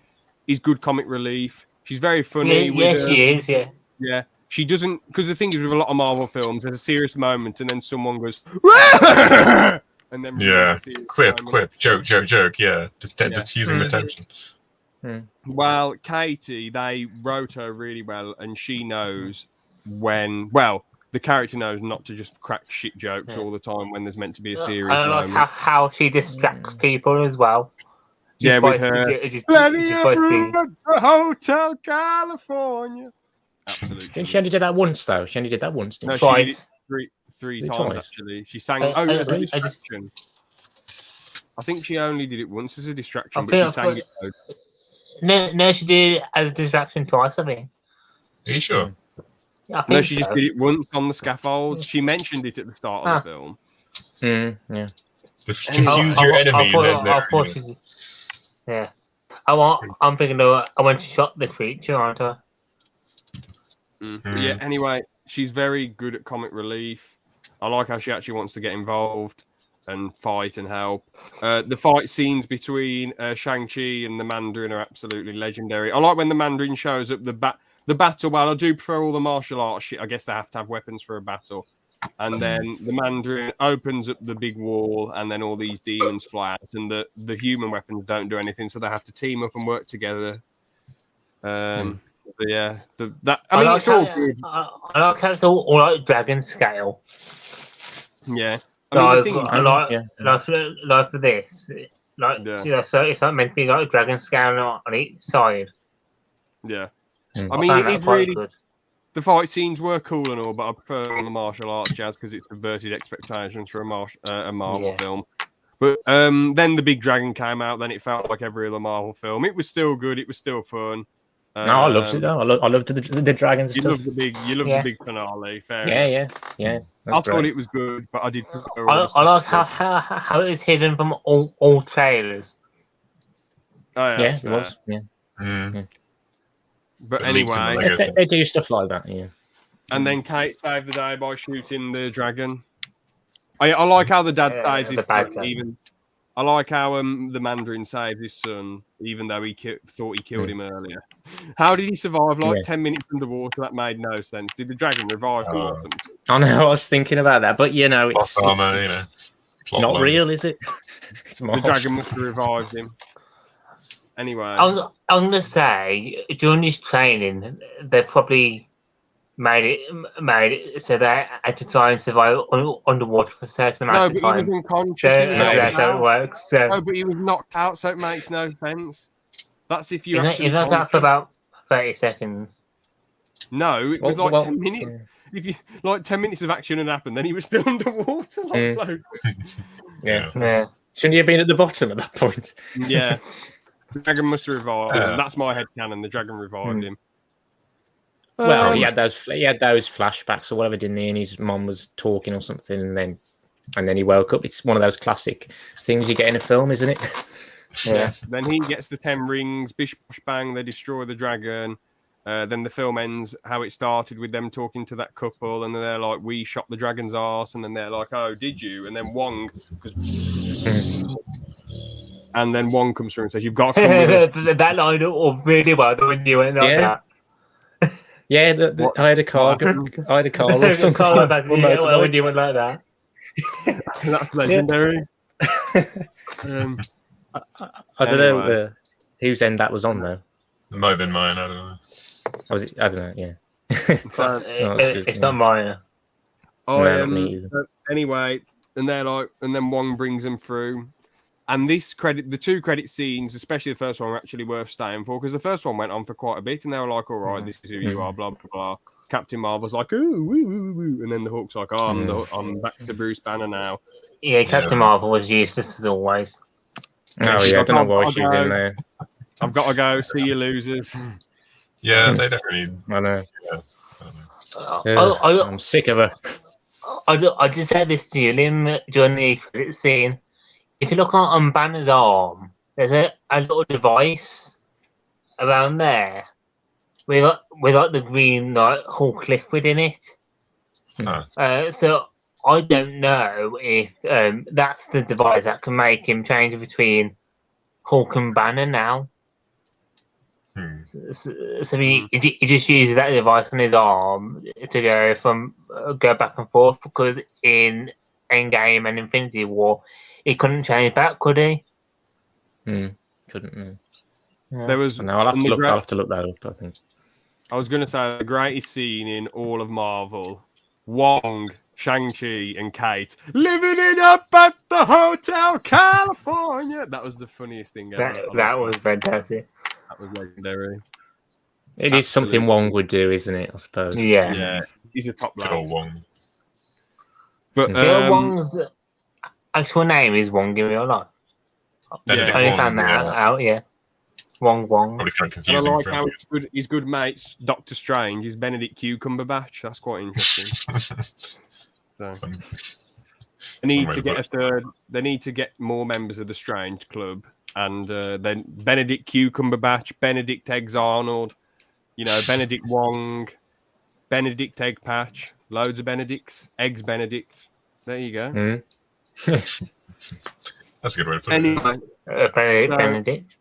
Speaker 1: is good comic relief. She's very funny.
Speaker 6: She is. Yeah.
Speaker 1: Yeah. She doesn't, because the thing is with a lot of Marvel films, there's a serious moment and then someone goes, and then
Speaker 2: quip, joke. Yeah, just using the tension.
Speaker 1: Well, Katie, they wrote her really well, and she knows when. Well, the character knows not to just crack shit jokes all the time when there's meant to be a serious
Speaker 6: I
Speaker 1: moment.
Speaker 6: like how she distracts people as well.
Speaker 1: Yeah, with her.
Speaker 6: Just by singing.
Speaker 1: Hotel California. Absolutely.
Speaker 5: Didn't she only did that once, though? She only did that once, didn't
Speaker 1: No,
Speaker 5: she?
Speaker 6: Twice.
Speaker 1: She did it three
Speaker 5: Did it
Speaker 1: times,
Speaker 5: twice?
Speaker 1: actually. She sang.
Speaker 6: I
Speaker 1: as a
Speaker 6: just-
Speaker 1: distraction. I think she only did it once as a distraction,
Speaker 6: I
Speaker 1: but
Speaker 6: think
Speaker 1: she sang it.
Speaker 6: No, she did it as a distraction twice, I think.
Speaker 2: Are you sure?
Speaker 6: Yeah, I think
Speaker 1: No, she
Speaker 6: so.
Speaker 1: just did it once on the scaffold. She mentioned it at the start of the film.
Speaker 5: Yeah.
Speaker 2: Confuse your enemy.
Speaker 6: I thought she did. Yeah. I'm thinking I went to shot the creature, aren't I?
Speaker 1: Yeah, anyway, she's very good at comic relief. I like how she actually wants to get involved and fight and help. The fight scenes between Shang Chi and the Mandarin are absolutely legendary. I like when the Mandarin shows up. The battle, well, I do prefer all the martial arts shit. I guess they have to have weapons for a battle. And then the Mandarin opens up the big wall, and then all these demons fly out, and the human weapons don't do anything, so they have to team up and work together. But yeah, it's all good.
Speaker 6: I like how it's all like dragon scale.
Speaker 1: Yeah, the thing is,
Speaker 6: like for this, so it's not meant to be like a dragon scale on each side.
Speaker 1: Yeah.
Speaker 5: I
Speaker 1: mean, it's really
Speaker 6: good.
Speaker 1: the fight scenes were cool and all, but I prefer all the martial arts jazz because it's subverted expectations for a Marvel film. But then the big dragon came out, then it felt like every other Marvel film. It was still good, it was still fun.
Speaker 5: No, I loved it though. I loved the dragons.
Speaker 1: You
Speaker 5: stuff.
Speaker 1: loved the big finale. Fair enough.
Speaker 5: Yeah.
Speaker 1: I thought it was good, but I did prefer
Speaker 6: I like how it is hidden from all trailers.
Speaker 1: Oh, yeah,
Speaker 5: it was. Yeah.
Speaker 1: But anyway,
Speaker 5: they do stuff like that. Yeah.
Speaker 1: And then Kate saved the day by shooting the dragon. I like how the dad saves his son, even. I like how the Mandarin saved his son, even though he thought he killed him earlier. How did he survive 10 minutes underwater? That made no sense. Did the dragon revive him? Or something?
Speaker 5: I know. I was thinking about that, but it's
Speaker 2: plot
Speaker 5: not
Speaker 2: line.
Speaker 5: real, is it?
Speaker 1: The dragon must have revived him. Anyway,
Speaker 6: I'm gonna say during this training, they probably made it so they had to try and survive underwater for a certain amount of time.
Speaker 1: He was unconscious.
Speaker 6: That's how it works.
Speaker 1: No, but he was knocked out, so it makes no sense. That's if you
Speaker 6: You're knocked out for about 30 seconds.
Speaker 1: No, it was 10 minutes. If you 10 minutes of action had happened, then he was still underwater, floating.
Speaker 5: Yeah. Shouldn't he have been at the bottom at that point?
Speaker 1: Yeah. The dragon must have revived him. That's my headcanon. The dragon revived him.
Speaker 5: Well, he had those flashbacks or whatever, didn't he? And his mom was talking or something, and then he woke up. It's one of those classic things you get in a film, isn't it?
Speaker 1: Yeah. Then he gets the 10 rings. Bish bosh bang. They destroy the dragon. Then the film ends how it started with them talking to that couple, and then they're like, "We shot the dragon's arse," and then they're like, "Oh, did you?" And then Wong, and then Wong comes through and says, "You've got to come with us."
Speaker 6: That lined up really well when you went like that.
Speaker 5: Yeah,
Speaker 1: What-
Speaker 5: I had a car. I had a car or something.
Speaker 6: Call it back to
Speaker 5: on
Speaker 6: you. Why
Speaker 5: motorbike.
Speaker 6: would you want like that?
Speaker 1: That's legendary.
Speaker 5: I don't know
Speaker 1: Anyway.
Speaker 5: whose end that was on though.
Speaker 2: It might have been mine. I don't know.
Speaker 5: Was it? I don't know. Yeah.
Speaker 1: So,
Speaker 6: It's not mine.
Speaker 1: I
Speaker 5: No, not me either.
Speaker 1: anyway, and they're like, and then Wong brings them through. And the two credit scenes, especially the first one, were actually worth staying for because the first one went on for quite a bit, and they were like, "All right, this is who you are," blah blah blah. Captain Marvel's like, "Ooh, woo, woo, woo," and then the Hulk's like, "Oh, I'm back to Bruce Banner now."
Speaker 6: Yeah, Captain Marvel was useless as always.
Speaker 5: Oh
Speaker 1: she's
Speaker 5: yeah, I
Speaker 1: like,
Speaker 5: don't know
Speaker 1: "I've
Speaker 5: why
Speaker 1: gotta
Speaker 5: she's
Speaker 1: go.
Speaker 5: in there.
Speaker 1: I've got to go. See you, losers.
Speaker 2: Yeah, they don't really.
Speaker 5: I know.
Speaker 6: I
Speaker 5: I'm sick of her.
Speaker 6: I just said this to you, Liam, during the credit scene. If you look on Banner's arm, there's a little device around there with like the green like Hulk liquid in it. So I don't know if that's the device that can make him change between Hulk and Banner now. So he just uses that device on his arm to go back and forth because in Endgame and Infinity War he couldn't change back, could he?
Speaker 5: Couldn't.
Speaker 1: There was.
Speaker 5: No, I'll have
Speaker 1: and
Speaker 5: to
Speaker 1: the
Speaker 5: look.
Speaker 1: great-
Speaker 5: I'll have to look that up. I think.
Speaker 1: I was going to say the greatest scene in all of Marvel: Wong, Shang-Chi, and Kate living it up at the Hotel California. That was the funniest thing ever.
Speaker 6: That was fantastic.
Speaker 1: That was legendary.
Speaker 5: It is something Wong would do, isn't it? I suppose.
Speaker 6: Yeah.
Speaker 1: Yeah, he's a top
Speaker 2: Good
Speaker 1: lad.
Speaker 2: old Wong.
Speaker 1: But
Speaker 6: Do you know Wong's actual name is Wong in real life?
Speaker 2: Benedict
Speaker 6: I only
Speaker 2: Wong,
Speaker 6: found that out. Yeah, Wong.
Speaker 2: Probably kind of
Speaker 1: and I
Speaker 2: confusing.
Speaker 1: like
Speaker 2: for
Speaker 1: how
Speaker 2: him.
Speaker 1: his good mates, Doctor Strange, is Benedict Cumberbatch. That's quite interesting. So they need to get a third. They need to get more members of the Strange Club, and then Benedict Cumberbatch, Benedict Eggs Arnold, Benedict Wong, Benedict Egg Patch, loads of Benedicts, Eggs Benedict. There you go.
Speaker 2: That's a good way to put it.
Speaker 1: Anyway,
Speaker 6: Benedict.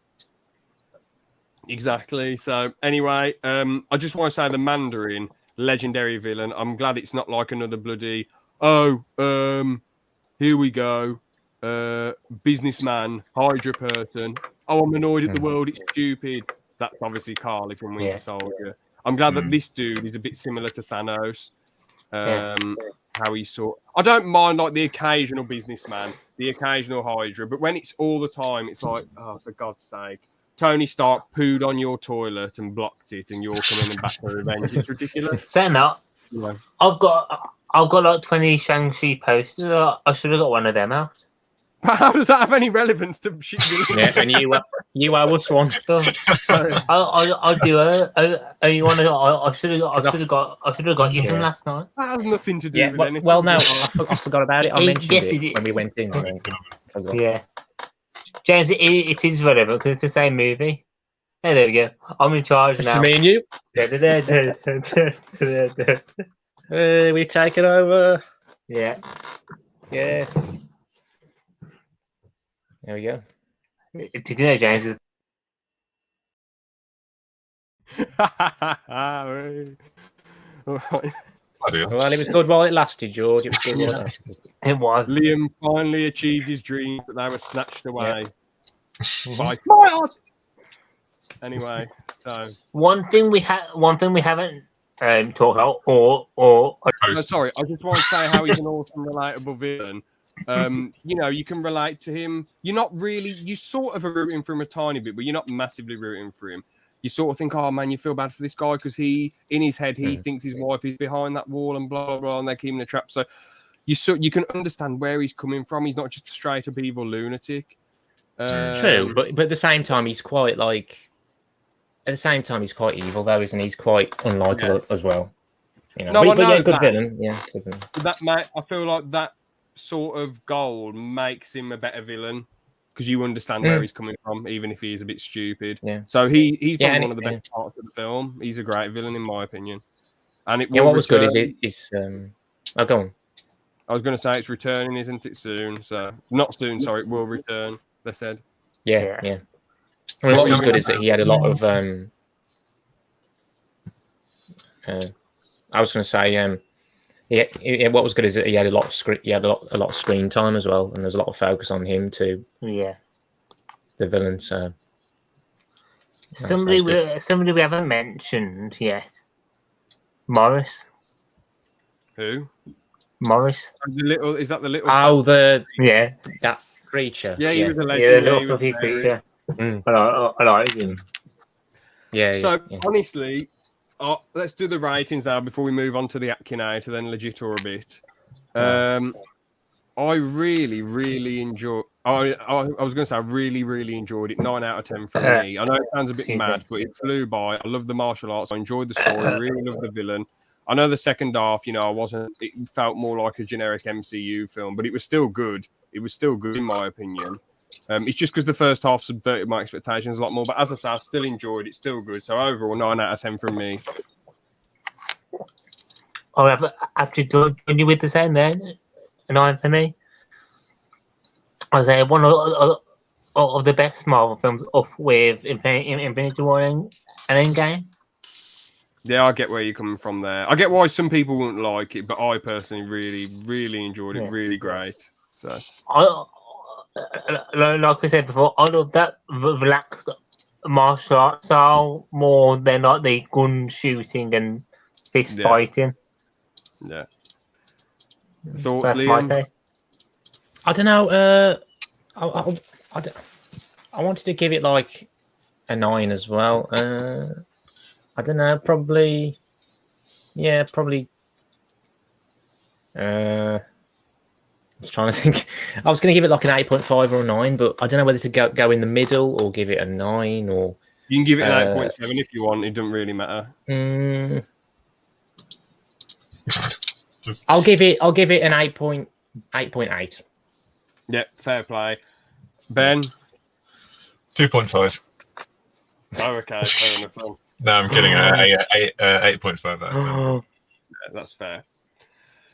Speaker 1: Exactly. So anyway, I just want to say the Mandarin, legendary villain. I'm glad it's not like another bloody here we go, businessman, Hydra person. Oh, I'm annoyed at the world. It's stupid. That's obviously Carly from Winter Soldier. I'm glad that this dude is a bit similar to Thanos. How he I don't mind like the occasional businessman, the occasional Hydra, but when it's all the time, it's like, oh, for God's sake. Tony Stark pooed on your toilet and blocked it, and you're coming back for revenge. It's ridiculous.
Speaker 6: Saying that, I've got like 20 Shang-Chi posters. I should have got one of them out.
Speaker 1: How does that have any relevance to shit?
Speaker 5: Yeah, and you are was one.
Speaker 6: I do. You want to? I should have got you some last night.
Speaker 1: That has nothing to do with anything.
Speaker 5: Well, no, I forgot about it. I mentioned
Speaker 6: it
Speaker 5: when we went in.
Speaker 6: Yeah, James, it is relevant because it's the same movie. Hey, there we go. I'm in charge now.
Speaker 5: It's me and you. We take it over.
Speaker 6: Yeah.
Speaker 5: Yes. There we go.
Speaker 6: Did you know, James?
Speaker 5: Well, it was good while it lasted, George. It was good while it lasted.
Speaker 6: It was.
Speaker 1: Liam finally achieved his dream, but they were snatched away by Miles. Anyway, so
Speaker 6: one thing we haven't talked about,
Speaker 1: sorry, I just want to say how he's an awesome, relatable villain. You can relate to him. You're not really, you sort of are rooting for him a tiny bit, but you're not massively rooting for him. You sort of think, oh man, you feel bad for this guy because in his head, he thinks his wife is behind that wall and blah, blah, blah, and they're keeping a trap. So you can understand where he's coming from. He's not just a straight up evil lunatic.
Speaker 5: True, but at the same time, he's quite like, at the same time, he's quite evil though, isn't he? He's quite unlikable as well. But yeah, good villain. Yeah, good villain.
Speaker 1: That I feel like that sort of goal makes him a better villain because you understand where he's coming from, even if he is a bit stupid.
Speaker 5: Yeah.
Speaker 1: So he's one of the best parts of the film. He's a great villain in my opinion. And it
Speaker 5: what was good is oh, go on.
Speaker 1: I was going to say it's returning, isn't it? Soon. So not soon. Sorry, it will return. They said.
Speaker 5: Yeah. I mean, what was good is that he had a lot of I was going to say, what was good is that he had a lot of a lot of screen time as well, and there's a lot of focus on him too.
Speaker 6: Yeah.
Speaker 5: The villain. So
Speaker 6: Somebody we haven't mentioned yet. Morris.
Speaker 1: Who?
Speaker 6: Morris.
Speaker 1: Is that the little?
Speaker 5: Oh,
Speaker 6: Yeah.
Speaker 5: that creature.
Speaker 1: Yeah, he was a
Speaker 6: Yeah,
Speaker 1: legend.
Speaker 6: the
Speaker 1: he
Speaker 6: little
Speaker 1: was
Speaker 6: fluffy
Speaker 1: very-
Speaker 6: creature.
Speaker 5: Mm.
Speaker 6: I like him.
Speaker 5: Yeah.
Speaker 1: So
Speaker 5: yeah.
Speaker 1: honestly, let's do the ratings now before we move on to the Atkinator, then legit or a bit. I really, really enjoy. I was going to say I really, really enjoyed it. 9 out of 10 from me. I know it sounds a bit
Speaker 6: Excuse
Speaker 1: mad,
Speaker 6: me.
Speaker 1: but it flew by. I love the martial arts. I enjoyed the story. Really loved the villain. I know the second half, I wasn't. It felt more like a generic MCU film, but it was still good. It was still good in my opinion. It's just because the first half subverted my expectations a lot more. But as I say, I still enjoyed it. Still good. So overall, 9 out of 10 from me.
Speaker 6: I have actually done you with the same then. 9 for me. I say one of the best Marvel films, up with Infinity War and Endgame.
Speaker 1: Yeah, I get where you're coming from there. I get why some people wouldn't like it, but I personally really, really enjoyed it.
Speaker 6: Yeah.
Speaker 1: Really great. So
Speaker 6: Like we said before, I love that relaxed martial art style more than like the gun shooting and fist
Speaker 1: Yeah.
Speaker 6: fighting.
Speaker 1: yeah. Thoughts,
Speaker 6: That's my
Speaker 1: Liam?
Speaker 6: take.
Speaker 5: I don't know. I wanted to give it like a 9 as well. I don't know. Probably. Yeah, probably. I was trying to think. I was going to give it like an 8.5 or a 9, but I don't know whether to go in the middle or give it a 9 or.
Speaker 1: You can give it an 8.7 if you want. It doesn't really matter.
Speaker 5: I'll give it an 8.8.
Speaker 1: Yeah, fair play. Ben?
Speaker 2: 2.5.
Speaker 1: Oh, okay, fair enough then.
Speaker 2: No, I'm kidding. 8.5 out of 10.
Speaker 1: Yeah, that's fair.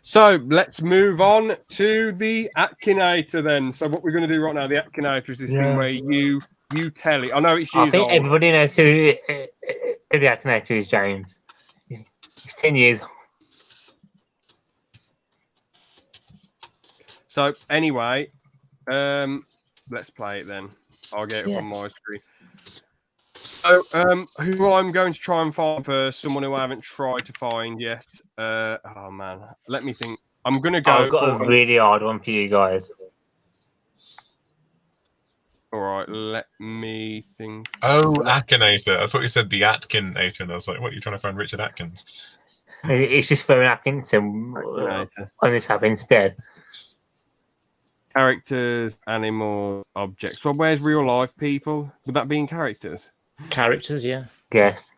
Speaker 1: So let's move on to the Atkinator then. So what we're going to do right now, the Atkinator is this thing where you tell it. I know it's
Speaker 6: I
Speaker 1: years
Speaker 6: think
Speaker 1: old.
Speaker 6: everybody knows who the Atkinator is, James. He's 10 years old.
Speaker 1: So anyway, let's play it then. I'll get it up on my screen. So who I'm going to try and find first, someone who I haven't tried to find yet. Oh man, let me think. I'm gonna go.
Speaker 6: I've got a really hard one for you guys.
Speaker 1: All right, let me think.
Speaker 2: Oh, Atkinator. I thought you said the Atkinator, and I was like, what, are you trying to find Richard Atkins?
Speaker 6: It's just throwing Atkinson
Speaker 1: Atkinator.
Speaker 6: on this app instead.
Speaker 1: Characters, animals, objects. Well, where's real life people? Would that be in characters?
Speaker 5: Characters, yeah.
Speaker 6: Guess.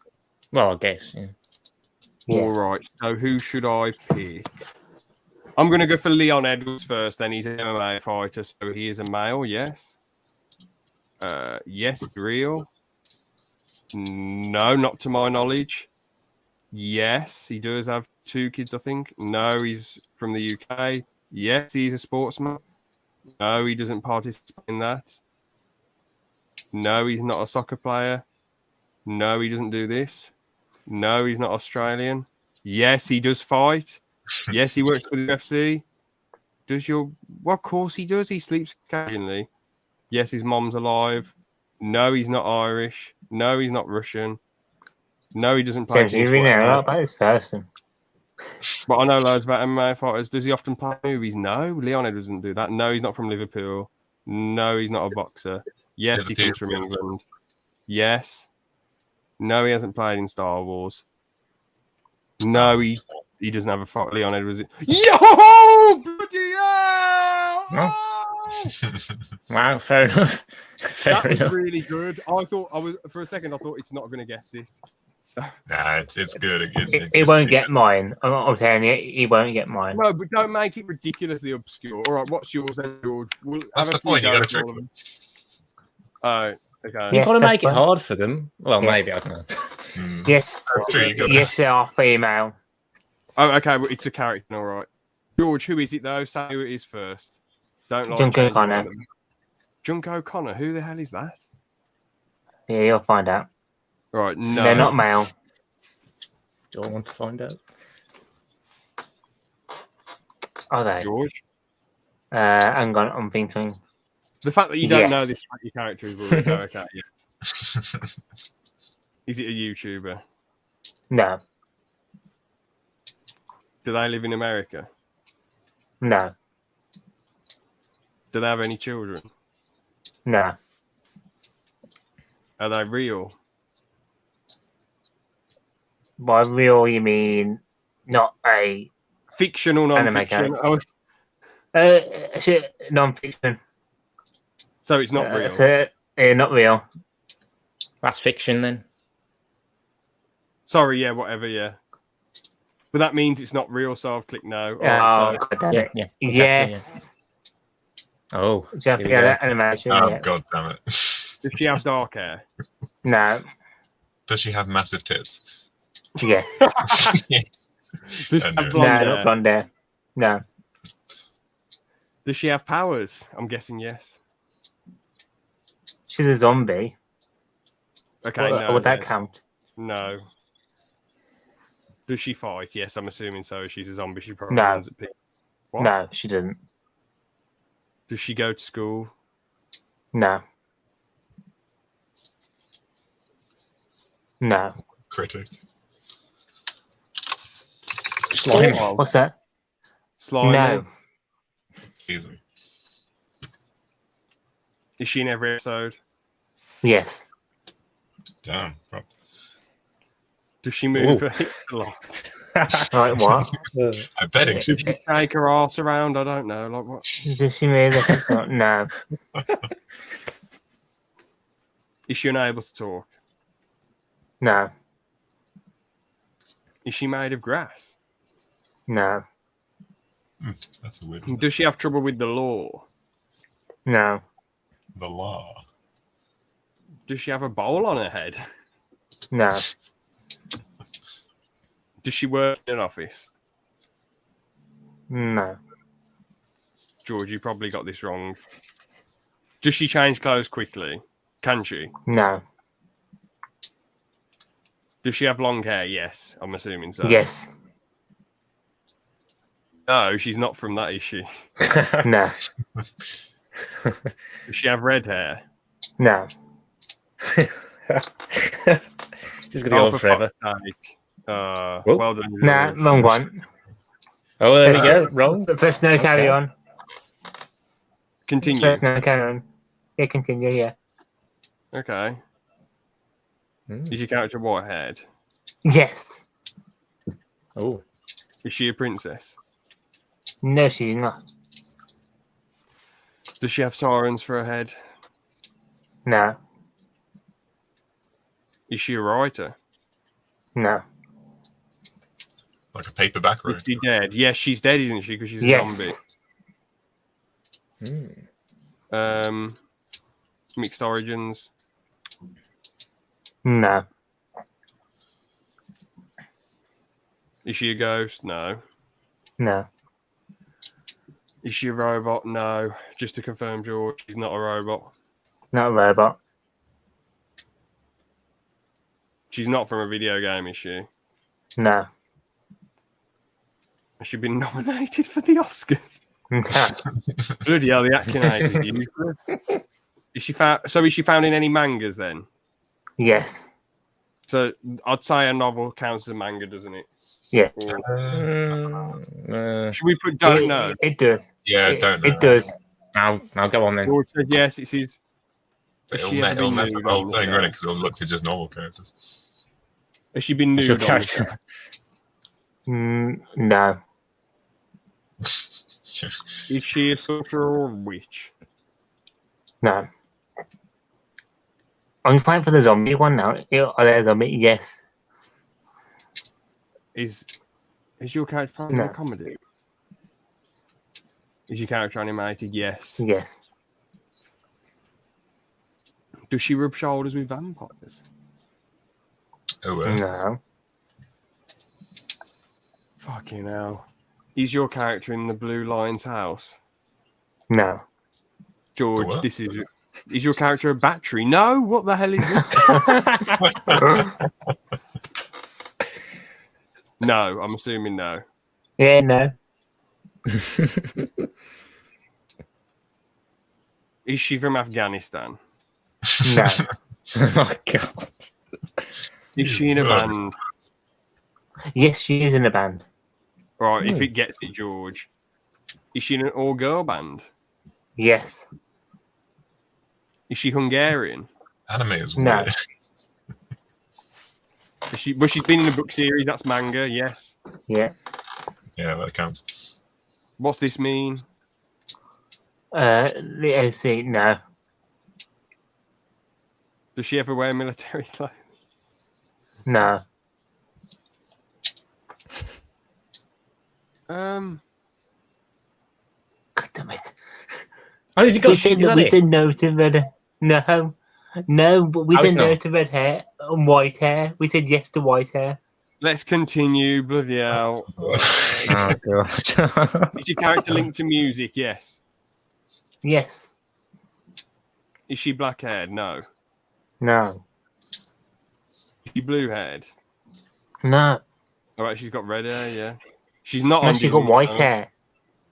Speaker 5: Well, I guess, yeah.
Speaker 1: All right. So who should I pick? I'm going to go for Leon Edwards first. Then he's an MMA fighter, so he is a male. Yes. Yes, real. No, not to my knowledge. Yes, he does have 2 kids, I think. No, he's from the UK. Yes, he's a sportsman. No, he doesn't participate in that. No, he's not a soccer player. No, he doesn't do this. No, he's not Australian. Yes, he does fight. Yes, he works for the UFC. Well, of course he does. He sleeps occasionally. Yes, his mom's alive. No, he's not Irish. No, he's not Russian. No, he doesn't play.
Speaker 6: James, you really know a lot about this person.
Speaker 1: But I know loads about MMA fighters. Does he often play movies? No, Leon Edwards doesn't do that. No, he's not from Liverpool. No, he's not a boxer. Yes, he comes from England. Yes. No, he hasn't played in Star Wars. No, he doesn't have a fight. Leon Edwards. Yo, bloody hell!
Speaker 5: Oh. Wow, fair enough. Fair
Speaker 1: That was
Speaker 5: enough.
Speaker 1: really good. For a second, I thought it's not going to guess it. So.
Speaker 2: Nah, it's good.
Speaker 6: It won't get mine. I'm telling you, he won't get mine.
Speaker 1: No, but don't make it ridiculously obscure. All right, what's yours then, George?
Speaker 2: That's the point. You got to trick them.
Speaker 1: Oh, okay.
Speaker 5: You've got to
Speaker 6: that's
Speaker 5: make it
Speaker 6: fine.
Speaker 5: hard for them. Well,
Speaker 6: Yes.
Speaker 5: maybe, I don't know.
Speaker 6: Yes,
Speaker 2: That's true, you got
Speaker 6: yes, they are female.
Speaker 1: Oh, okay. Well, it's a character. All right. George, who is it though? Say who it is first. Don't like
Speaker 6: Junko O'Connor.
Speaker 1: Junko O'Connor. Who the hell is that?
Speaker 6: Yeah, you'll find out.
Speaker 1: Right. No.
Speaker 6: They're not male.
Speaker 5: Do I want to find out?
Speaker 6: Are they?
Speaker 1: George.
Speaker 6: Hang on, I'm thinking.
Speaker 1: The fact that you don't know
Speaker 6: Yes.
Speaker 1: this about your character is worth go okay. Yes. Is it a YouTuber?
Speaker 6: No,
Speaker 1: Do they live in America?
Speaker 6: no,
Speaker 1: Do they have any children?
Speaker 6: no.
Speaker 1: Are they real?
Speaker 6: By real, you mean not a
Speaker 1: Fiction or
Speaker 6: Anime
Speaker 1: non-fiction?
Speaker 6: character. Non-fiction.
Speaker 1: So it's not real.
Speaker 6: So, not real.
Speaker 5: That's fiction then.
Speaker 1: Sorry, yeah, whatever, yeah. But that means it's not real, so I've clicked no.
Speaker 6: Oh,
Speaker 1: Alright, so
Speaker 6: God damn
Speaker 5: Yeah,
Speaker 6: it.
Speaker 5: yeah. Exactly,
Speaker 6: Yes.
Speaker 5: Oh,
Speaker 6: Do you have to
Speaker 5: here we
Speaker 6: get
Speaker 5: go.
Speaker 6: that animation?
Speaker 2: Oh
Speaker 6: Yeah.
Speaker 2: god damn it!
Speaker 1: does she have dark hair?
Speaker 6: No.
Speaker 2: Does she have massive tits?
Speaker 6: Yes.
Speaker 1: Does she
Speaker 2: I knew
Speaker 1: have
Speaker 2: it.
Speaker 1: blonde
Speaker 6: No,
Speaker 1: hair?
Speaker 6: not blonde hair. No.
Speaker 1: Does she have powers? I'm guessing yes.
Speaker 6: She's a zombie.
Speaker 1: Okay,
Speaker 6: Would
Speaker 1: no.
Speaker 6: that
Speaker 1: then.
Speaker 6: count?
Speaker 1: No. Does she fight? Yes, I'm assuming so. She's a zombie. She probably
Speaker 6: No.
Speaker 1: runs at people. What?
Speaker 6: No, she doesn't.
Speaker 1: Does she go to school?
Speaker 6: No. No.
Speaker 2: Critic.
Speaker 5: Slime.
Speaker 6: What's that?
Speaker 1: Slimy?
Speaker 6: No.
Speaker 2: Easy.
Speaker 1: Is she in every episode?
Speaker 6: Yes.
Speaker 2: Damn. Bro.
Speaker 1: Does she move
Speaker 5: Ooh.
Speaker 1: her hips a lot?
Speaker 6: Right, what?
Speaker 2: I'm betting she.
Speaker 1: Does she shake her ass around? I don't know. Like what?
Speaker 6: Does she move the hips? No.
Speaker 1: Is she unable to talk?
Speaker 6: No.
Speaker 1: Is she made of grass?
Speaker 6: No.
Speaker 2: That's a weird one.
Speaker 1: Does she have trouble with the law?
Speaker 6: No.
Speaker 2: The law.
Speaker 1: Does she have a bowl on her head?
Speaker 6: No.
Speaker 1: Does she work in an office?
Speaker 6: No.
Speaker 1: George, you probably got this wrong. Does she change clothes quickly? Can she?
Speaker 6: No.
Speaker 1: Does she have long hair? Yes, I'm assuming so.
Speaker 6: Yes.
Speaker 1: No, she's not from that, is she?
Speaker 6: No.
Speaker 1: Does she have red hair?
Speaker 6: No.
Speaker 5: She's gonna go on
Speaker 1: for
Speaker 5: forever.
Speaker 1: fuck's sake.
Speaker 5: Oh.
Speaker 1: Well done.
Speaker 6: Nah,
Speaker 1: George.
Speaker 6: wrong one.
Speaker 5: Oh, there we go. Wrong.
Speaker 6: First no, carry
Speaker 5: Okay.
Speaker 6: on.
Speaker 1: Continue.
Speaker 6: First no, carry on. Yeah, continue, yeah.
Speaker 1: Okay.
Speaker 5: Mm.
Speaker 1: Is your character white-haired?
Speaker 6: Yes.
Speaker 5: Oh,
Speaker 1: Is she a princess?
Speaker 6: No, she's not.
Speaker 1: Does she have sirens for her head?
Speaker 6: No.
Speaker 1: Is she a writer?
Speaker 6: No.
Speaker 2: Like a paperback
Speaker 1: Is
Speaker 2: road.
Speaker 1: she dead? Yes, she's dead, isn't she? Because she's a
Speaker 6: Yes.
Speaker 1: zombie.
Speaker 5: Mm.
Speaker 1: Mixed origins.
Speaker 6: No.
Speaker 1: Is she a ghost? No.
Speaker 6: No.
Speaker 1: Is she a robot? No. Just to confirm, George, she's not a robot.
Speaker 6: Not a robot.
Speaker 1: She's not from a video game, is she?
Speaker 6: No.
Speaker 1: Has she been nominated for the Oscars?
Speaker 6: No.
Speaker 1: Bloody hell, the Atkinator is useless. Is she found? So is she found in any mangas then?
Speaker 6: Yes.
Speaker 1: So I'd say a novel counts as a manga, doesn't it?
Speaker 6: Yes.
Speaker 1: Or should we put don't know?
Speaker 6: It does.
Speaker 2: Yeah,
Speaker 6: It,
Speaker 2: don't know.
Speaker 6: it does.
Speaker 5: I'll go on then.
Speaker 1: George said yes. It's his.
Speaker 2: But
Speaker 1: Has
Speaker 2: it'll,
Speaker 1: she ever
Speaker 2: it'll
Speaker 1: been
Speaker 2: mess up
Speaker 1: nude
Speaker 2: the whole
Speaker 1: on the
Speaker 2: thing,
Speaker 1: show?
Speaker 2: really, because it'll look for just normal characters.
Speaker 1: Has she been
Speaker 5: That's your
Speaker 1: nude on the
Speaker 5: character.
Speaker 1: show?
Speaker 6: No.
Speaker 1: Is she a sorcerer or a witch?
Speaker 6: No. I'm fighting for the zombie one now. Are there a zombie? Yes.
Speaker 1: Is your character part of
Speaker 6: No.
Speaker 1: a comedy? Is your character animated? Yes.
Speaker 6: Yes.
Speaker 1: Does she rub shoulders with vampires?
Speaker 2: Oh,
Speaker 6: No.
Speaker 1: Fucking hell. Is your character in the Blue Lion's house?
Speaker 6: No.
Speaker 1: George,
Speaker 2: What?
Speaker 1: this is your character a battery? No, what the hell is this? No, I'm assuming no.
Speaker 6: Yeah, no.
Speaker 1: Is she from Afghanistan?
Speaker 6: No.
Speaker 5: Oh God.
Speaker 1: Is she in a band?
Speaker 6: Yes, she is in a band.
Speaker 1: Right, if it gets it, George. Is she in an all-girl band?
Speaker 6: Yes.
Speaker 1: Is she Hungarian?
Speaker 2: Anime is
Speaker 6: No.
Speaker 2: weird.
Speaker 1: Is she? Well, she's been in a book series. That's manga. Yes.
Speaker 6: Yeah.
Speaker 2: Yeah, that counts.
Speaker 1: What's this mean?
Speaker 6: The OC, no.
Speaker 1: Does she ever wear military clothes?
Speaker 6: No.
Speaker 1: Um.
Speaker 6: God damn it.
Speaker 5: Oh, has he got?
Speaker 6: We said,
Speaker 5: is that
Speaker 6: we
Speaker 5: it?
Speaker 6: said no to red. No. No, but we
Speaker 5: Oh,
Speaker 6: said
Speaker 5: it's
Speaker 6: no
Speaker 5: not.
Speaker 6: to red hair and white hair. We said yes to white hair.
Speaker 1: Let's continue. Bloody hell.
Speaker 5: Oh God.
Speaker 1: Is your character linked to music? Yes.
Speaker 6: Yes.
Speaker 1: Is she black-haired? No.
Speaker 6: No.
Speaker 1: Is she blue-haired?
Speaker 6: No.
Speaker 1: All right, she's got red hair. Yeah. She's not
Speaker 6: No,
Speaker 1: on.
Speaker 6: she got
Speaker 1: Disney
Speaker 6: white
Speaker 1: Channel.
Speaker 6: hair.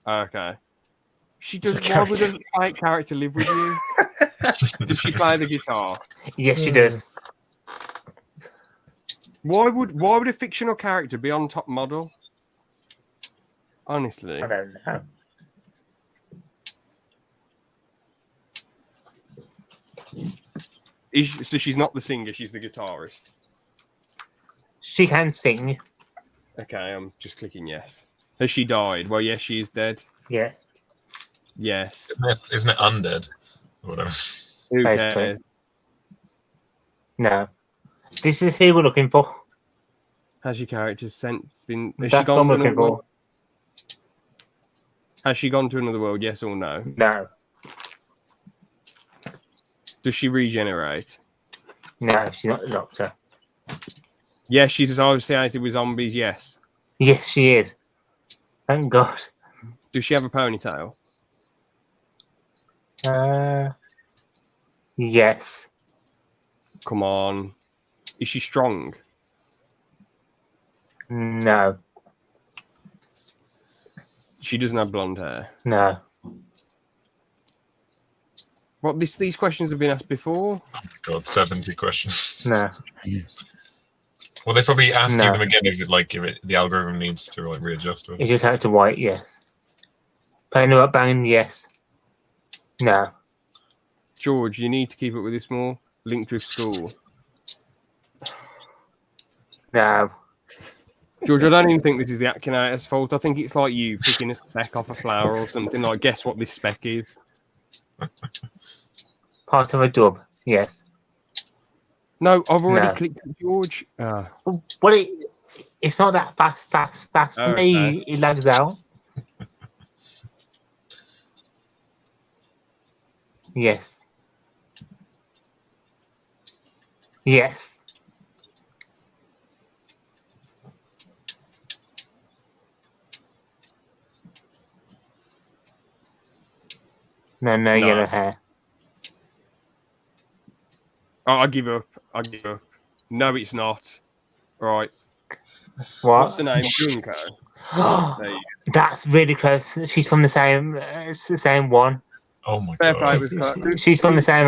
Speaker 1: Okay. She does.
Speaker 5: It's a
Speaker 1: Why would a white character live with you? Does she play the guitar?
Speaker 6: Yes, she does.
Speaker 1: Why would a fictional character be on top model? Honestly.
Speaker 6: I don't know.
Speaker 1: So she's not the singer, she's the guitarist.
Speaker 6: She can sing.
Speaker 1: Okay, I'm just clicking yes. Has she died? Well, yes, she is dead.
Speaker 6: Yes.
Speaker 1: Yes.
Speaker 2: Isn't it undead? Or whatever.
Speaker 1: Who
Speaker 6: Basically.
Speaker 1: cares?
Speaker 6: No. This is who we're looking for.
Speaker 1: Has your character been? Has
Speaker 6: That's
Speaker 1: she
Speaker 6: what
Speaker 1: gone
Speaker 6: I'm
Speaker 1: to
Speaker 6: looking
Speaker 1: another world?
Speaker 6: for.
Speaker 1: Has she gone to another world? Yes or no?
Speaker 6: No.
Speaker 1: Does she regenerate?
Speaker 6: No, she's not the doctor.
Speaker 1: Yes, she's associated with zombies. Yes.
Speaker 6: Yes, she is. Thank God.
Speaker 1: Does she have a ponytail?
Speaker 6: Yes.
Speaker 1: Come on. Is she strong?
Speaker 6: No.
Speaker 1: She doesn't have blonde hair.
Speaker 6: No.
Speaker 1: What? These questions have been asked before.
Speaker 2: God, 70 questions.
Speaker 6: No.
Speaker 2: Well, they probably ask
Speaker 6: No.
Speaker 2: you them again if the algorithm needs to like readjust. Or...
Speaker 6: Is your character white? Yes. Playing up band? Yes. No.
Speaker 1: George, you need to keep up with this more. Linked with school.
Speaker 6: No.
Speaker 1: George, I don't even think this is the Atkinator's fault. I think it's like you picking a speck off a flower or something. Like, guess what this speck is?
Speaker 6: Part of a dub? Yes.
Speaker 1: No, I've already
Speaker 6: No.
Speaker 1: clicked it, George.
Speaker 6: Well, it's not that fast. For
Speaker 1: Okay.
Speaker 6: me, it lags out. Yes. Yes. No,
Speaker 1: No.
Speaker 6: yellow hair.
Speaker 1: Oh, I give up. No, it's not. Right.
Speaker 6: What?
Speaker 1: What's the name? Junko. There you go.
Speaker 6: That's really close. She's from the same one.
Speaker 2: Oh my
Speaker 1: Fair play
Speaker 2: god.
Speaker 1: with her.
Speaker 6: She's from the same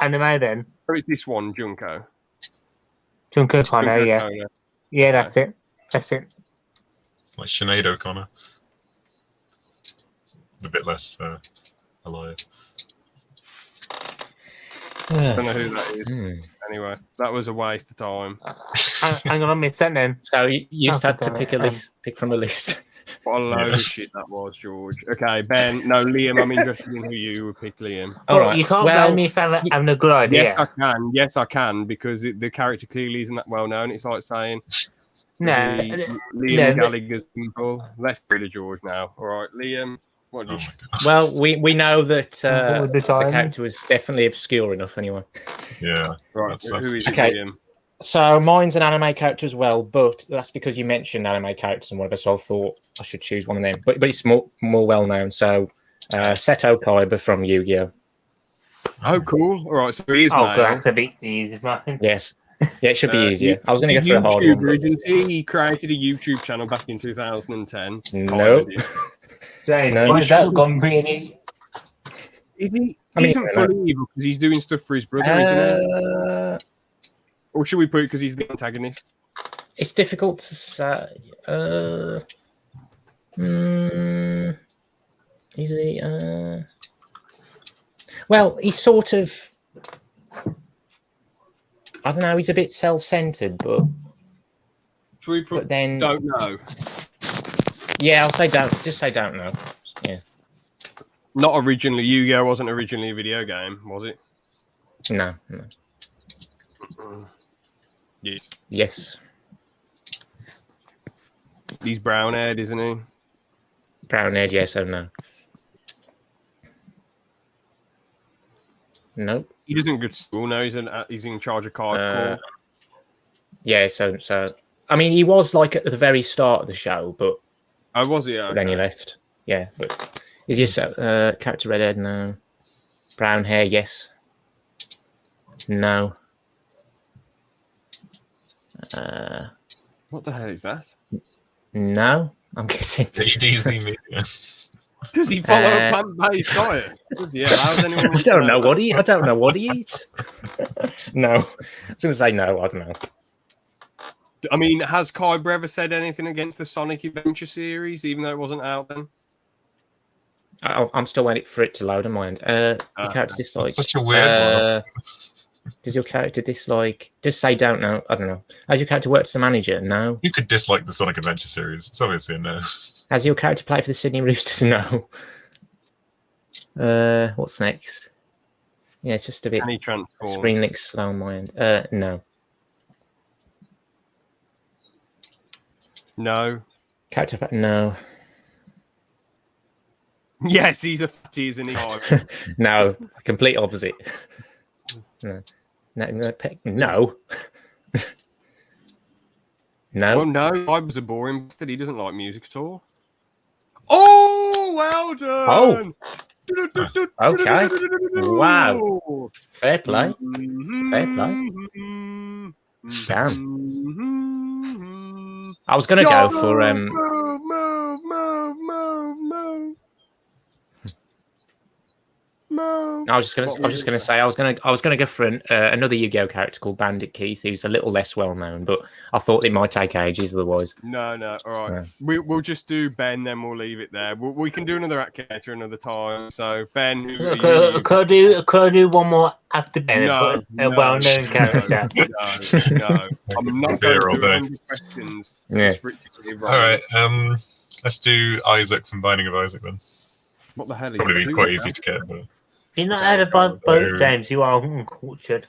Speaker 6: anime then.
Speaker 1: Or is this one Junko?
Speaker 6: Junko Kano,
Speaker 1: Junko
Speaker 6: yeah.
Speaker 1: Kono.
Speaker 6: Yeah, that's it. That's it.
Speaker 2: Like Sinead O'Connor. A bit less alive.
Speaker 1: I don't know who that is.
Speaker 5: Hmm.
Speaker 1: Anyway, that was a waste of time.
Speaker 6: Hang on a minute then.
Speaker 5: So you just
Speaker 6: Oh,
Speaker 5: had to
Speaker 6: damn
Speaker 5: pick
Speaker 6: it.
Speaker 5: a list, pick from the list.
Speaker 1: What a load
Speaker 2: Yeah.
Speaker 1: of shit that was, George. Okay, Ben. No, Liam. I'm interested in who you would pick, Liam.
Speaker 5: All
Speaker 6: Well,
Speaker 5: right.
Speaker 6: you can't
Speaker 5: Well,
Speaker 6: blame me for having a good idea.
Speaker 1: Yes, I can. Yes, I can because the character clearly isn't that well known. It's like saying
Speaker 6: No,
Speaker 1: Liam
Speaker 6: no,
Speaker 1: Gallagher's people. Let's get rid of George now. All right, Liam. What do
Speaker 2: Oh
Speaker 1: you?
Speaker 2: my god.
Speaker 5: well, we know that
Speaker 6: With the
Speaker 5: the
Speaker 6: time.
Speaker 5: character was definitely obscure enough anyway.
Speaker 2: Yeah.
Speaker 1: Right,
Speaker 2: That's
Speaker 1: who is it,
Speaker 5: Okay.
Speaker 1: Liam?
Speaker 5: So mine's an anime character as well, but that's because you mentioned anime characters and whatever, so I thought I should choose one of them. But it's more well known. So Seto Kaiba from Yu-Gi-Oh!
Speaker 1: Oh, cool. All right, so he is
Speaker 6: Oh,
Speaker 1: male.
Speaker 6: that's a bit easy, man.
Speaker 5: Yes. Yeah, it should be easier. I was going to
Speaker 1: He's
Speaker 5: go for a hard one.
Speaker 1: YouTuber, isn't he? He created a YouTube channel back in 2010.
Speaker 5: Nope.
Speaker 6: James,
Speaker 5: No,
Speaker 6: why
Speaker 5: you
Speaker 6: is that
Speaker 1: shouldn't.
Speaker 6: gone really?
Speaker 1: Is he?
Speaker 5: I
Speaker 1: He
Speaker 5: mean,
Speaker 1: isn't fully evil because he's doing stuff for his brother, isn't he? Or should we put it because he's the antagonist?
Speaker 5: It's difficult to say. Is he? Well, he's sort of. I don't know. He's a bit self-centered, but
Speaker 1: Should we put?
Speaker 5: but then
Speaker 1: Don't know.
Speaker 5: yeah, I'll say don't. Just say don't know. Yeah.
Speaker 1: Not originally. Yu-Gi-Oh wasn't originally a video game, was it?
Speaker 5: No.
Speaker 1: Yes.
Speaker 5: Yes.
Speaker 1: He's brown-haired, isn't he?
Speaker 5: Brown haired. Yes or no? Nope.
Speaker 1: He doesn't go to school now. He's in charge of card corps.
Speaker 5: Yeah. So. I mean, he was like at the very start of the show, but
Speaker 1: Oh, was he? Okay.
Speaker 5: then he left. Yeah, but is he a character redhead? No. Brown hair? Yes. No.
Speaker 1: What the hell is that?
Speaker 5: No. I'm guessing.
Speaker 2: ADZ Media.
Speaker 1: Does he follow a plant-based diet? Yeah, how's anyone?
Speaker 5: I don't know what he. I don't know what he eats. No, I was going to say no. I don't know.
Speaker 1: I mean, has Kyber ever said anything against the Sonic Adventure series, even though it wasn't out then?
Speaker 5: I'm still waiting for it to load on my end. Your character dislike.
Speaker 2: Such a weird one.
Speaker 5: Does your character dislike? Just say don't know. I don't know. Has your character worked as a manager? No.
Speaker 2: You could dislike the Sonic Adventure series. It's obviously a no.
Speaker 5: Has your character played for the Sydney Roosters? No. What's next? Yeah, it's just a bit.
Speaker 1: Can he transform?
Speaker 5: Screen links slow on my end. No.
Speaker 1: No.
Speaker 5: Character pack? No.
Speaker 1: Yes, he's a fatty, isn't he?
Speaker 5: No. Complete opposite. No. No. No. No.
Speaker 1: Well, no, I was a boring bastard. He doesn't like music at all. Oh, well done.
Speaker 5: Okay. Wow. Fair play. Fair play. Damn. I was going to go for I was just going to say I was going to go for another Yu-Gi-Oh character called Bandit Keith, who's a little less well known, but I thought it might take ages otherwise.
Speaker 1: No, all right.
Speaker 5: Yeah.
Speaker 1: We'll just do Ben, then we'll leave it there. We can do another Atkinator another time. So Ben, who are you?
Speaker 6: Could I do one more after Ben?
Speaker 1: No,
Speaker 6: A well-known character.
Speaker 1: No. I'm not going to do 100 questions.
Speaker 5: Yeah.
Speaker 1: Just for it to be
Speaker 2: All
Speaker 1: right.
Speaker 2: right. Let's do Isaac from Binding of Isaac then.
Speaker 1: What the hell? Is
Speaker 2: Probably
Speaker 1: it?
Speaker 2: be quite easy to get, but
Speaker 6: You're not heard about both, James. You are uncultured.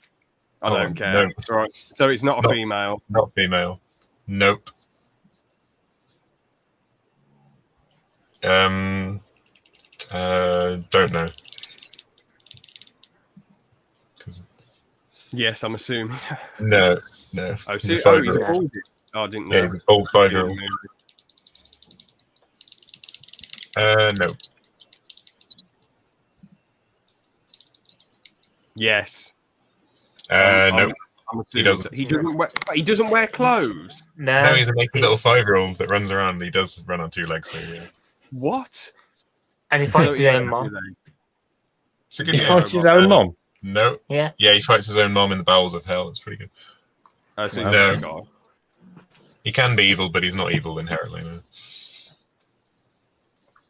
Speaker 1: I don't care.
Speaker 2: No.
Speaker 1: Right. So it's not a
Speaker 2: No.
Speaker 1: female.
Speaker 2: not female. Nope. Don't know.
Speaker 1: Yes, I'm assuming.
Speaker 2: No.
Speaker 1: Oh,
Speaker 2: He's
Speaker 1: see,
Speaker 2: a 5-year-old.
Speaker 1: he's a bald. Oh, I didn't know.
Speaker 2: Yeah, he's an old 5-year-old. No.
Speaker 1: Yes.
Speaker 2: No.
Speaker 1: I'm assuming
Speaker 2: He doesn't.
Speaker 1: so. He doesn't wear clothes.
Speaker 6: No,
Speaker 2: No, he's a naked little 5-year-old that runs around. He does run on 2 legs, though, yeah.
Speaker 1: What?
Speaker 6: and he fights his own mom.
Speaker 2: It's a good
Speaker 5: He
Speaker 2: game.
Speaker 5: fights his own mom.
Speaker 2: No.
Speaker 6: Yeah.
Speaker 2: Yeah, he fights his own mom in the bowels of hell. It's pretty good.
Speaker 1: Oh, so he's
Speaker 2: No.
Speaker 1: a guy.
Speaker 2: He can be evil, but he's not evil inherently. No.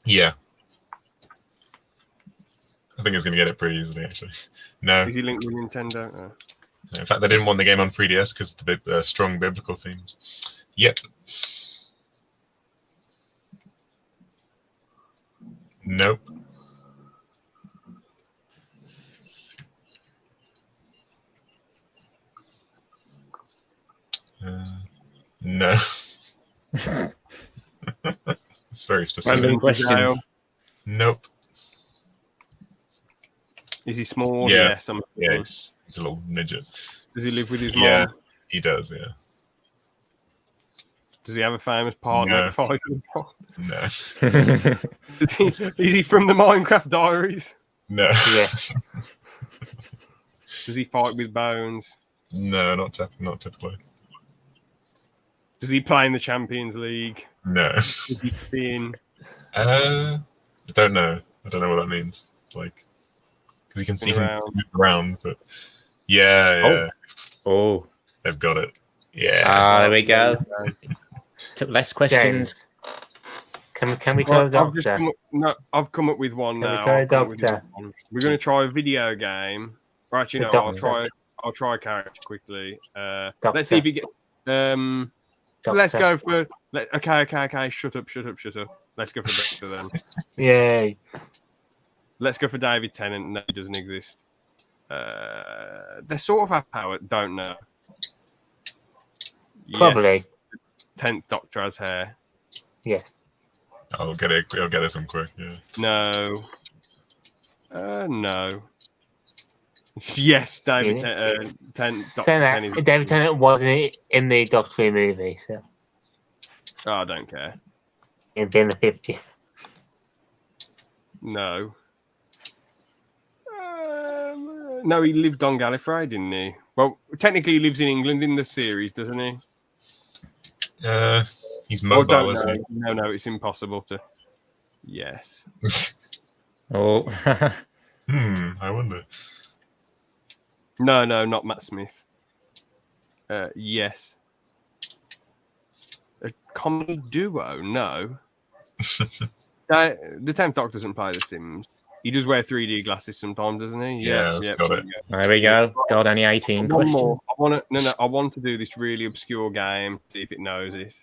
Speaker 2: Yeah. I think he's going to get it pretty easily, actually. No.
Speaker 1: Is he linked with Nintendo? No.
Speaker 2: In fact, they didn't want the game on 3DS because of the strong biblical themes. Yep. Nope. No. It's very specific.
Speaker 5: Random questions.
Speaker 2: Nope.
Speaker 1: Is he small?
Speaker 2: Yeah.
Speaker 1: Yes.
Speaker 2: Yeah, he's a little midget.
Speaker 1: Does he live with his
Speaker 2: Yeah,
Speaker 1: mom?
Speaker 2: he does, yeah.
Speaker 1: Does he have a famous partner?
Speaker 2: No. No.
Speaker 1: Is he from the Minecraft Diaries?
Speaker 2: No.
Speaker 6: Yeah.
Speaker 1: Does he fight with bones?
Speaker 2: No, not typically.
Speaker 1: Does he play in the Champions League?
Speaker 2: No.
Speaker 1: Does he spin?
Speaker 2: I don't know. I don't know what that means. Like, because he can move around, but yeah.
Speaker 5: Oh,
Speaker 2: They've got it. Yeah.
Speaker 5: there we go. Took less questions.
Speaker 6: James. Can we tell the doctor?
Speaker 1: I've come up with one
Speaker 6: Can
Speaker 1: now.
Speaker 6: we tell the
Speaker 1: I've come up with
Speaker 6: doctor?
Speaker 1: one. We're going to try a video game. Right, you
Speaker 6: The
Speaker 1: know,
Speaker 6: doctor.
Speaker 1: I'll try a character quickly.
Speaker 6: Doctor.
Speaker 1: Let's see if you get. Let's
Speaker 6: Doctor.
Speaker 1: go for. Okay. Shut up. Let's go for Doctor then.
Speaker 6: Yay.
Speaker 1: Let's go for David Tennant. No, he doesn't exist. They sort of have power. Don't know.
Speaker 6: Probably.
Speaker 1: Yes. 10th Doctor has hair.
Speaker 6: Yes.
Speaker 2: I'll get this one quick. Yeah.
Speaker 1: No. No. Yes, David Tennant.
Speaker 6: David Tennant wasn't in the Doctor Who movie, so
Speaker 1: Oh, I don't care.
Speaker 6: it'd be in the 50th.
Speaker 1: No. No, he lived on Gallifrey, didn't he? Well, technically, he lives in England in the series, doesn't he?
Speaker 2: He's mobile,
Speaker 1: don't
Speaker 2: isn't
Speaker 1: know. No, it's impossible to. Yes.
Speaker 2: he?
Speaker 5: Oh,
Speaker 2: I wonder.
Speaker 1: No, not Matt Smith. Yes. A comedy duo? No. The 10th Doctor doesn't play The Sims. He does wear 3D glasses sometimes, doesn't he?
Speaker 2: Yeah, got it.
Speaker 5: there we go. God, only 18
Speaker 1: One
Speaker 5: questions.
Speaker 1: more. I want to do this really obscure game. See if it knows it.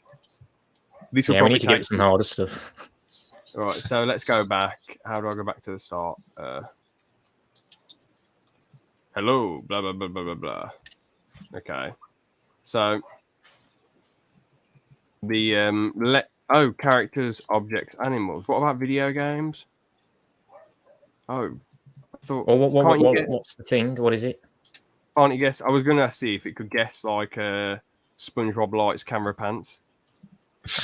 Speaker 1: This will
Speaker 5: Yeah, we
Speaker 1: probably
Speaker 5: need to give
Speaker 1: take
Speaker 5: it some harder stuff.
Speaker 1: All right, so let's go back. How do I go back to the start? Hello, blah blah blah blah blah blah. Okay, so the characters, objects, animals. What about video games? Oh, I thought.
Speaker 5: Or
Speaker 1: Can't you guess?
Speaker 5: what's the thing? What is it?
Speaker 1: Can't you guess? I was gonna see if it could guess like SpongeBob likes camera pants.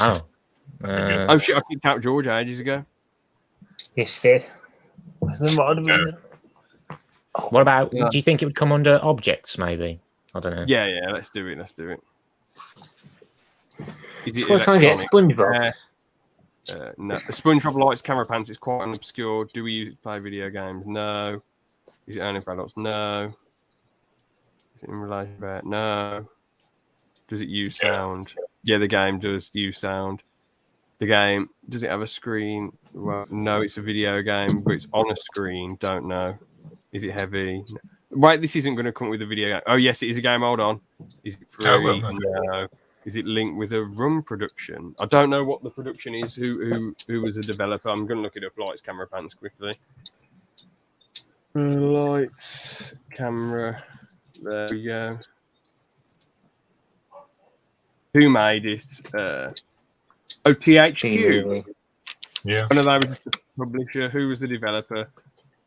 Speaker 5: Oh.
Speaker 1: Oh shit! I kicked out George ages ago.
Speaker 6: Yes, did.
Speaker 5: What about? Do you think it would come under objects? Maybe. I don't know.
Speaker 1: Yeah. Let's do it. Is it
Speaker 6: We're trying to get
Speaker 1: electronic?
Speaker 6: SpongeBob.
Speaker 1: No. SpongeBob likes camera pants. It's quite an obscure. Do we play video games? No. Is it only for adults? No. Is it in relation to that? No. Does it use sound? Yeah, the game does use sound. The game, does it have a screen? Well, no, it's a video game, but it's on a screen. Don't know. Is it heavy? No. Wait, this isn't going to come with a video game. Oh, yes, it is a game. Hold on. Is it free? No. Is it linked with a rum production? I don't know what the production is. Who was a developer? I'm going to look it up. Lights, camera, pants quickly. Lights, camera. There we go. Who made it? THQ.
Speaker 2: Yeah.
Speaker 1: One of them was the publisher. Who was the developer?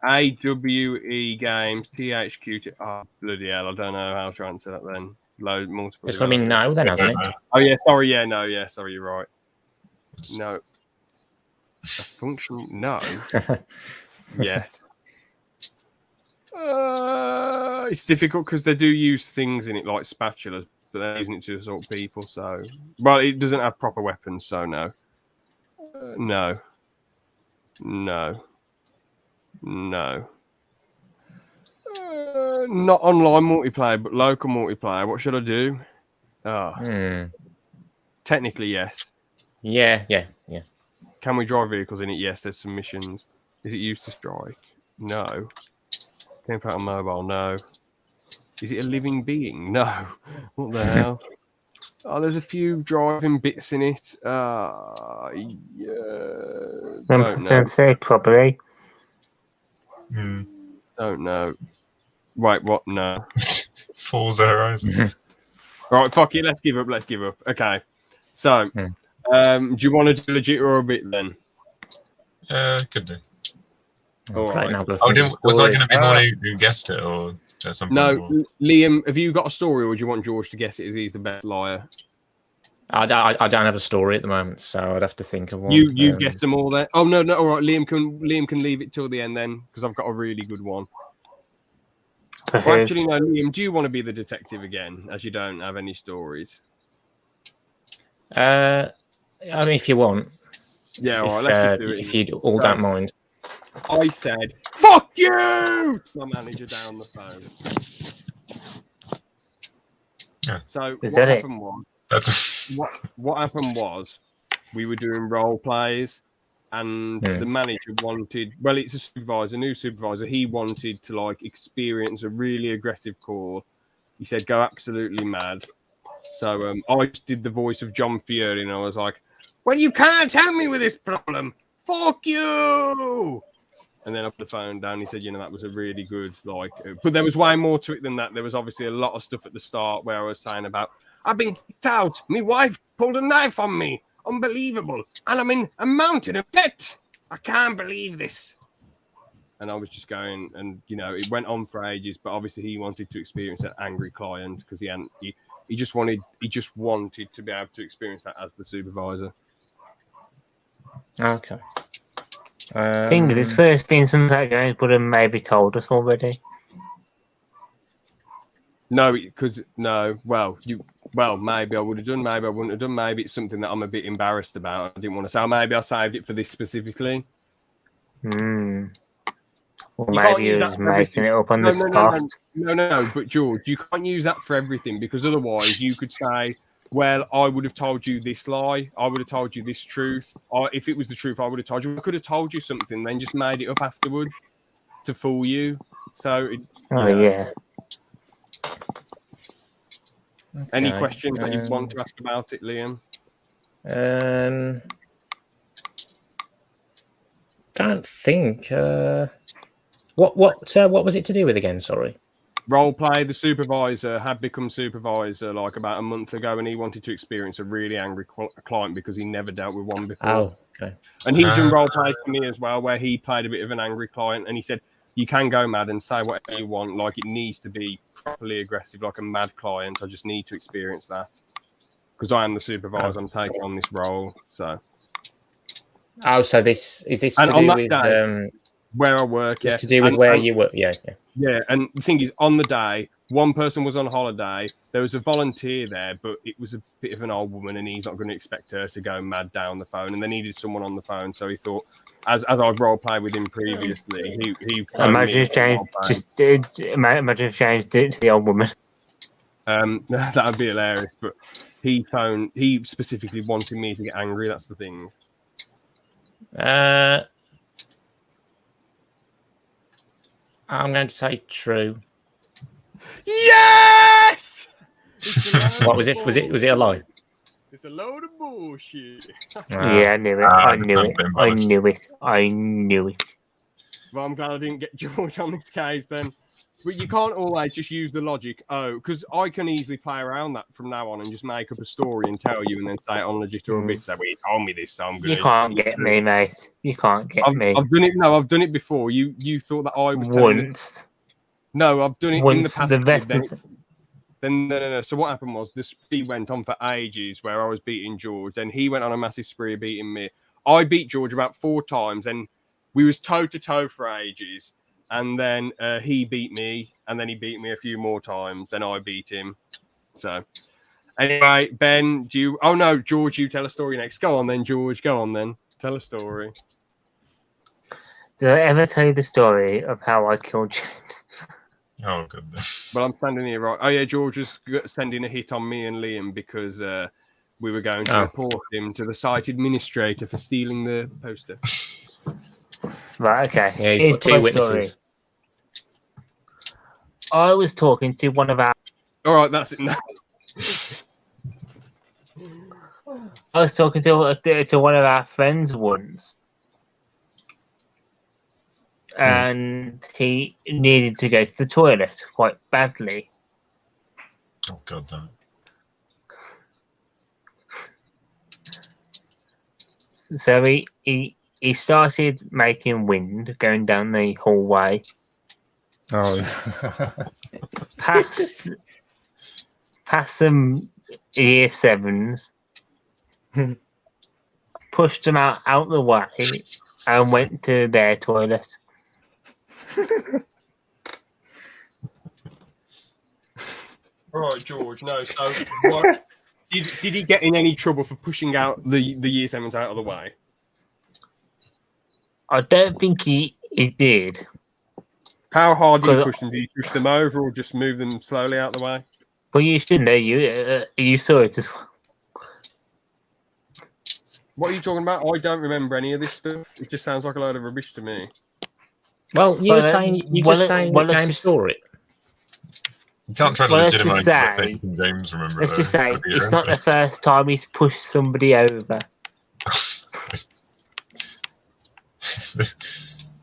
Speaker 1: AWE Games, THQ. Oh, bloody hell. I don't know how to answer that then. Multiple.
Speaker 5: It's going to be no, then, hasn't it?
Speaker 1: Oh, yeah. Sorry. Yeah, no. Yeah, sorry. You're right. No. A function? No. Yes. It's difficult because they do use things in it like spatulas, but they're using it to assault people. So, well, it doesn't have proper weapons, so no. No. Not online multiplayer, but local multiplayer. What should I do? Technically, yes.
Speaker 5: Yeah.
Speaker 1: Can we drive vehicles in it? Yes, there's some missions. Is it used to strike? No. Can it play on mobile? No. Is it a living being? No. What the hell? Oh, there's a few driving bits in it. Yeah. Don't know.
Speaker 6: Say probably.
Speaker 1: Don't know. Wait, what? No.
Speaker 2: Forza Horizon.
Speaker 1: Right, fuck it. Let's give up. Okay. So, do you want to do legit or a bit then?
Speaker 2: Could do.
Speaker 1: All right.
Speaker 2: Was I going to be the one who guessed it, or at some point?
Speaker 1: No, Liam, have you got a story, or do you want George to guess it as he's the best liar?
Speaker 5: I don't have a story at the moment, so I'd have to think of one.
Speaker 1: You guess them all then. Oh no, all right. Liam can leave it till the end then, because I've got a really good one.
Speaker 6: For
Speaker 1: Well,
Speaker 6: who?
Speaker 1: actually, no, Liam, do you want to be the detective again, as you don't have any stories?
Speaker 5: I mean, if you want,
Speaker 1: Yeah, all right, let's just do it.
Speaker 5: if you all don't mind.
Speaker 1: I said, "Fuck you!" to my manager down the phone.
Speaker 2: Yeah.
Speaker 1: So
Speaker 6: Is
Speaker 1: what
Speaker 6: that it?
Speaker 1: happened was,
Speaker 2: That's
Speaker 1: what happened was, we were doing role plays, and the manager wanted. Well, it's a supervisor, new supervisor. He wanted to like experience a really aggressive call. He said, "Go absolutely mad." So I just did the voice of John Fury, and I was like, "Well, you can't help me with this problem. Fuck you!" And then I put the phone down. He said, that was a really good, but there was way more to it than that. There was obviously a lot of stuff at the start where I was saying about, I've been kicked out. My wife pulled a knife on me. Unbelievable. And I'm in a mountain of debt. I can't believe this. And I was just going, and, it went on for ages, but obviously he wanted to experience an angry client because he just wanted to be able to experience that as the supervisor.
Speaker 5: Okay.
Speaker 6: I think this first been something that guy could have maybe told us already.
Speaker 1: No, because maybe I would have done, maybe I wouldn't have done, maybe it's something that I'm a bit embarrassed about. I didn't want to say. Maybe I saved it for this specifically.
Speaker 6: Or
Speaker 1: You
Speaker 6: maybe
Speaker 1: can't
Speaker 6: he
Speaker 1: use
Speaker 6: was
Speaker 1: that for
Speaker 6: making
Speaker 1: everything.
Speaker 6: it up on the spot.
Speaker 1: No, but George, you can't use that for everything because otherwise you could say, well, I would have told you this lie. I would have told you this truth. Or if it was the truth, I would have told you. I could have told you something, then just made it up afterwards to fool you. So,
Speaker 6: Yeah.
Speaker 1: Any questions that you want to ask about it, Liam?
Speaker 5: Don't think. What was it to do with again? Sorry.
Speaker 1: Role play. The supervisor had become supervisor like about a month ago, and he wanted to experience a really angry client because he never dealt with one before.
Speaker 5: Oh, okay.
Speaker 1: And he done role plays to me as well, where he played a bit of an angry client, and he said, "You can go mad and say whatever you want. Like it needs to be properly aggressive, like a mad client. I just need to experience that because I am the supervisor. I'm taking on this role." So.
Speaker 5: Oh, so this is this
Speaker 1: And
Speaker 5: to
Speaker 1: on
Speaker 5: do
Speaker 1: that
Speaker 5: with
Speaker 1: day, where I work? Yeah,
Speaker 5: to do with where you work? Yeah.
Speaker 1: Yeah, and the thing is, on the day, one person was on holiday. There was a volunteer there, but it was a bit of an old woman, and he's not going to expect her to go mad down the phone. And they needed someone on the phone, so he thought, as I've role played with him previously, he
Speaker 6: Imagine if James did it to the old woman.
Speaker 1: That would be hilarious. But he specifically wanted me to get angry. That's the thing.
Speaker 5: I'm going to say true.
Speaker 1: Yes!
Speaker 5: What was it? Was it a lie?
Speaker 1: It's a load of bullshit.
Speaker 6: Yeah, I knew it. I knew it.
Speaker 1: Well, I'm glad I didn't get George on this case then. But you can't always just use the logic. Oh, because I can easily play around that from now on and just make up a story and tell you and then say it on legit or a bit. Say, well, you told me this, so I'm going to...
Speaker 6: You can't get me, mate. You can't get me.
Speaker 1: I've done it. No, I've done it before. You thought that I was
Speaker 6: once.
Speaker 1: No, I've done it
Speaker 6: once
Speaker 1: in the past.
Speaker 6: The rest
Speaker 1: then no. So what happened was the spree went on for ages where I was beating George. Then he went on a massive spree of beating me. I beat George about 4 times and we was toe to toe for ages. And then he beat me, and then he beat me a few more times. Then I beat him. So, anyway, Ben, do you... Oh, no, George, you tell a story next. Go on then, George. Go on then. Tell a story.
Speaker 6: Did I ever tell you the story of how I killed James?
Speaker 2: Oh, goodness.
Speaker 1: Well, I'm standing here, right? Oh, yeah, George was sending a hit on me and Liam because we were going to report him to the site administrator for stealing the poster.
Speaker 6: Right, okay.
Speaker 5: Yeah, he's got 2 witnesses.
Speaker 6: Story. I was talking to one of our...
Speaker 1: All right, that's it now.
Speaker 6: I was talking to one of our friends once. And he needed to go to the toilet quite badly.
Speaker 2: Oh, God damn it.
Speaker 6: So he started making wind going down the hallway.
Speaker 5: Oh,
Speaker 6: past some year 7s, pushed them out the way, and went to their toilet.
Speaker 1: All right, George. No, so what, did he get in any trouble for pushing out the year sevens out of the way?
Speaker 6: I don't think he did.
Speaker 1: How hard did he
Speaker 6: 'Cause-
Speaker 1: push them? Did he push them over or just move them slowly out the way?
Speaker 6: But you should know, you saw it as well.
Speaker 1: What are you talking about? I don't remember any of this stuff. It just sounds like a load of rubbish to me.
Speaker 5: Well, you were
Speaker 6: Well,
Speaker 5: saying you
Speaker 6: well,
Speaker 5: just saying
Speaker 6: well,
Speaker 5: that
Speaker 6: let's
Speaker 5: James
Speaker 6: just-
Speaker 5: saw it.
Speaker 2: You can't try to
Speaker 6: Well, let's just
Speaker 2: legitimize
Speaker 6: say-
Speaker 2: saying King James. Remember,
Speaker 6: Let's
Speaker 2: though.
Speaker 6: just say
Speaker 2: Gotta be
Speaker 6: it's
Speaker 2: your
Speaker 6: not
Speaker 2: own
Speaker 6: the first time he's pushed somebody over.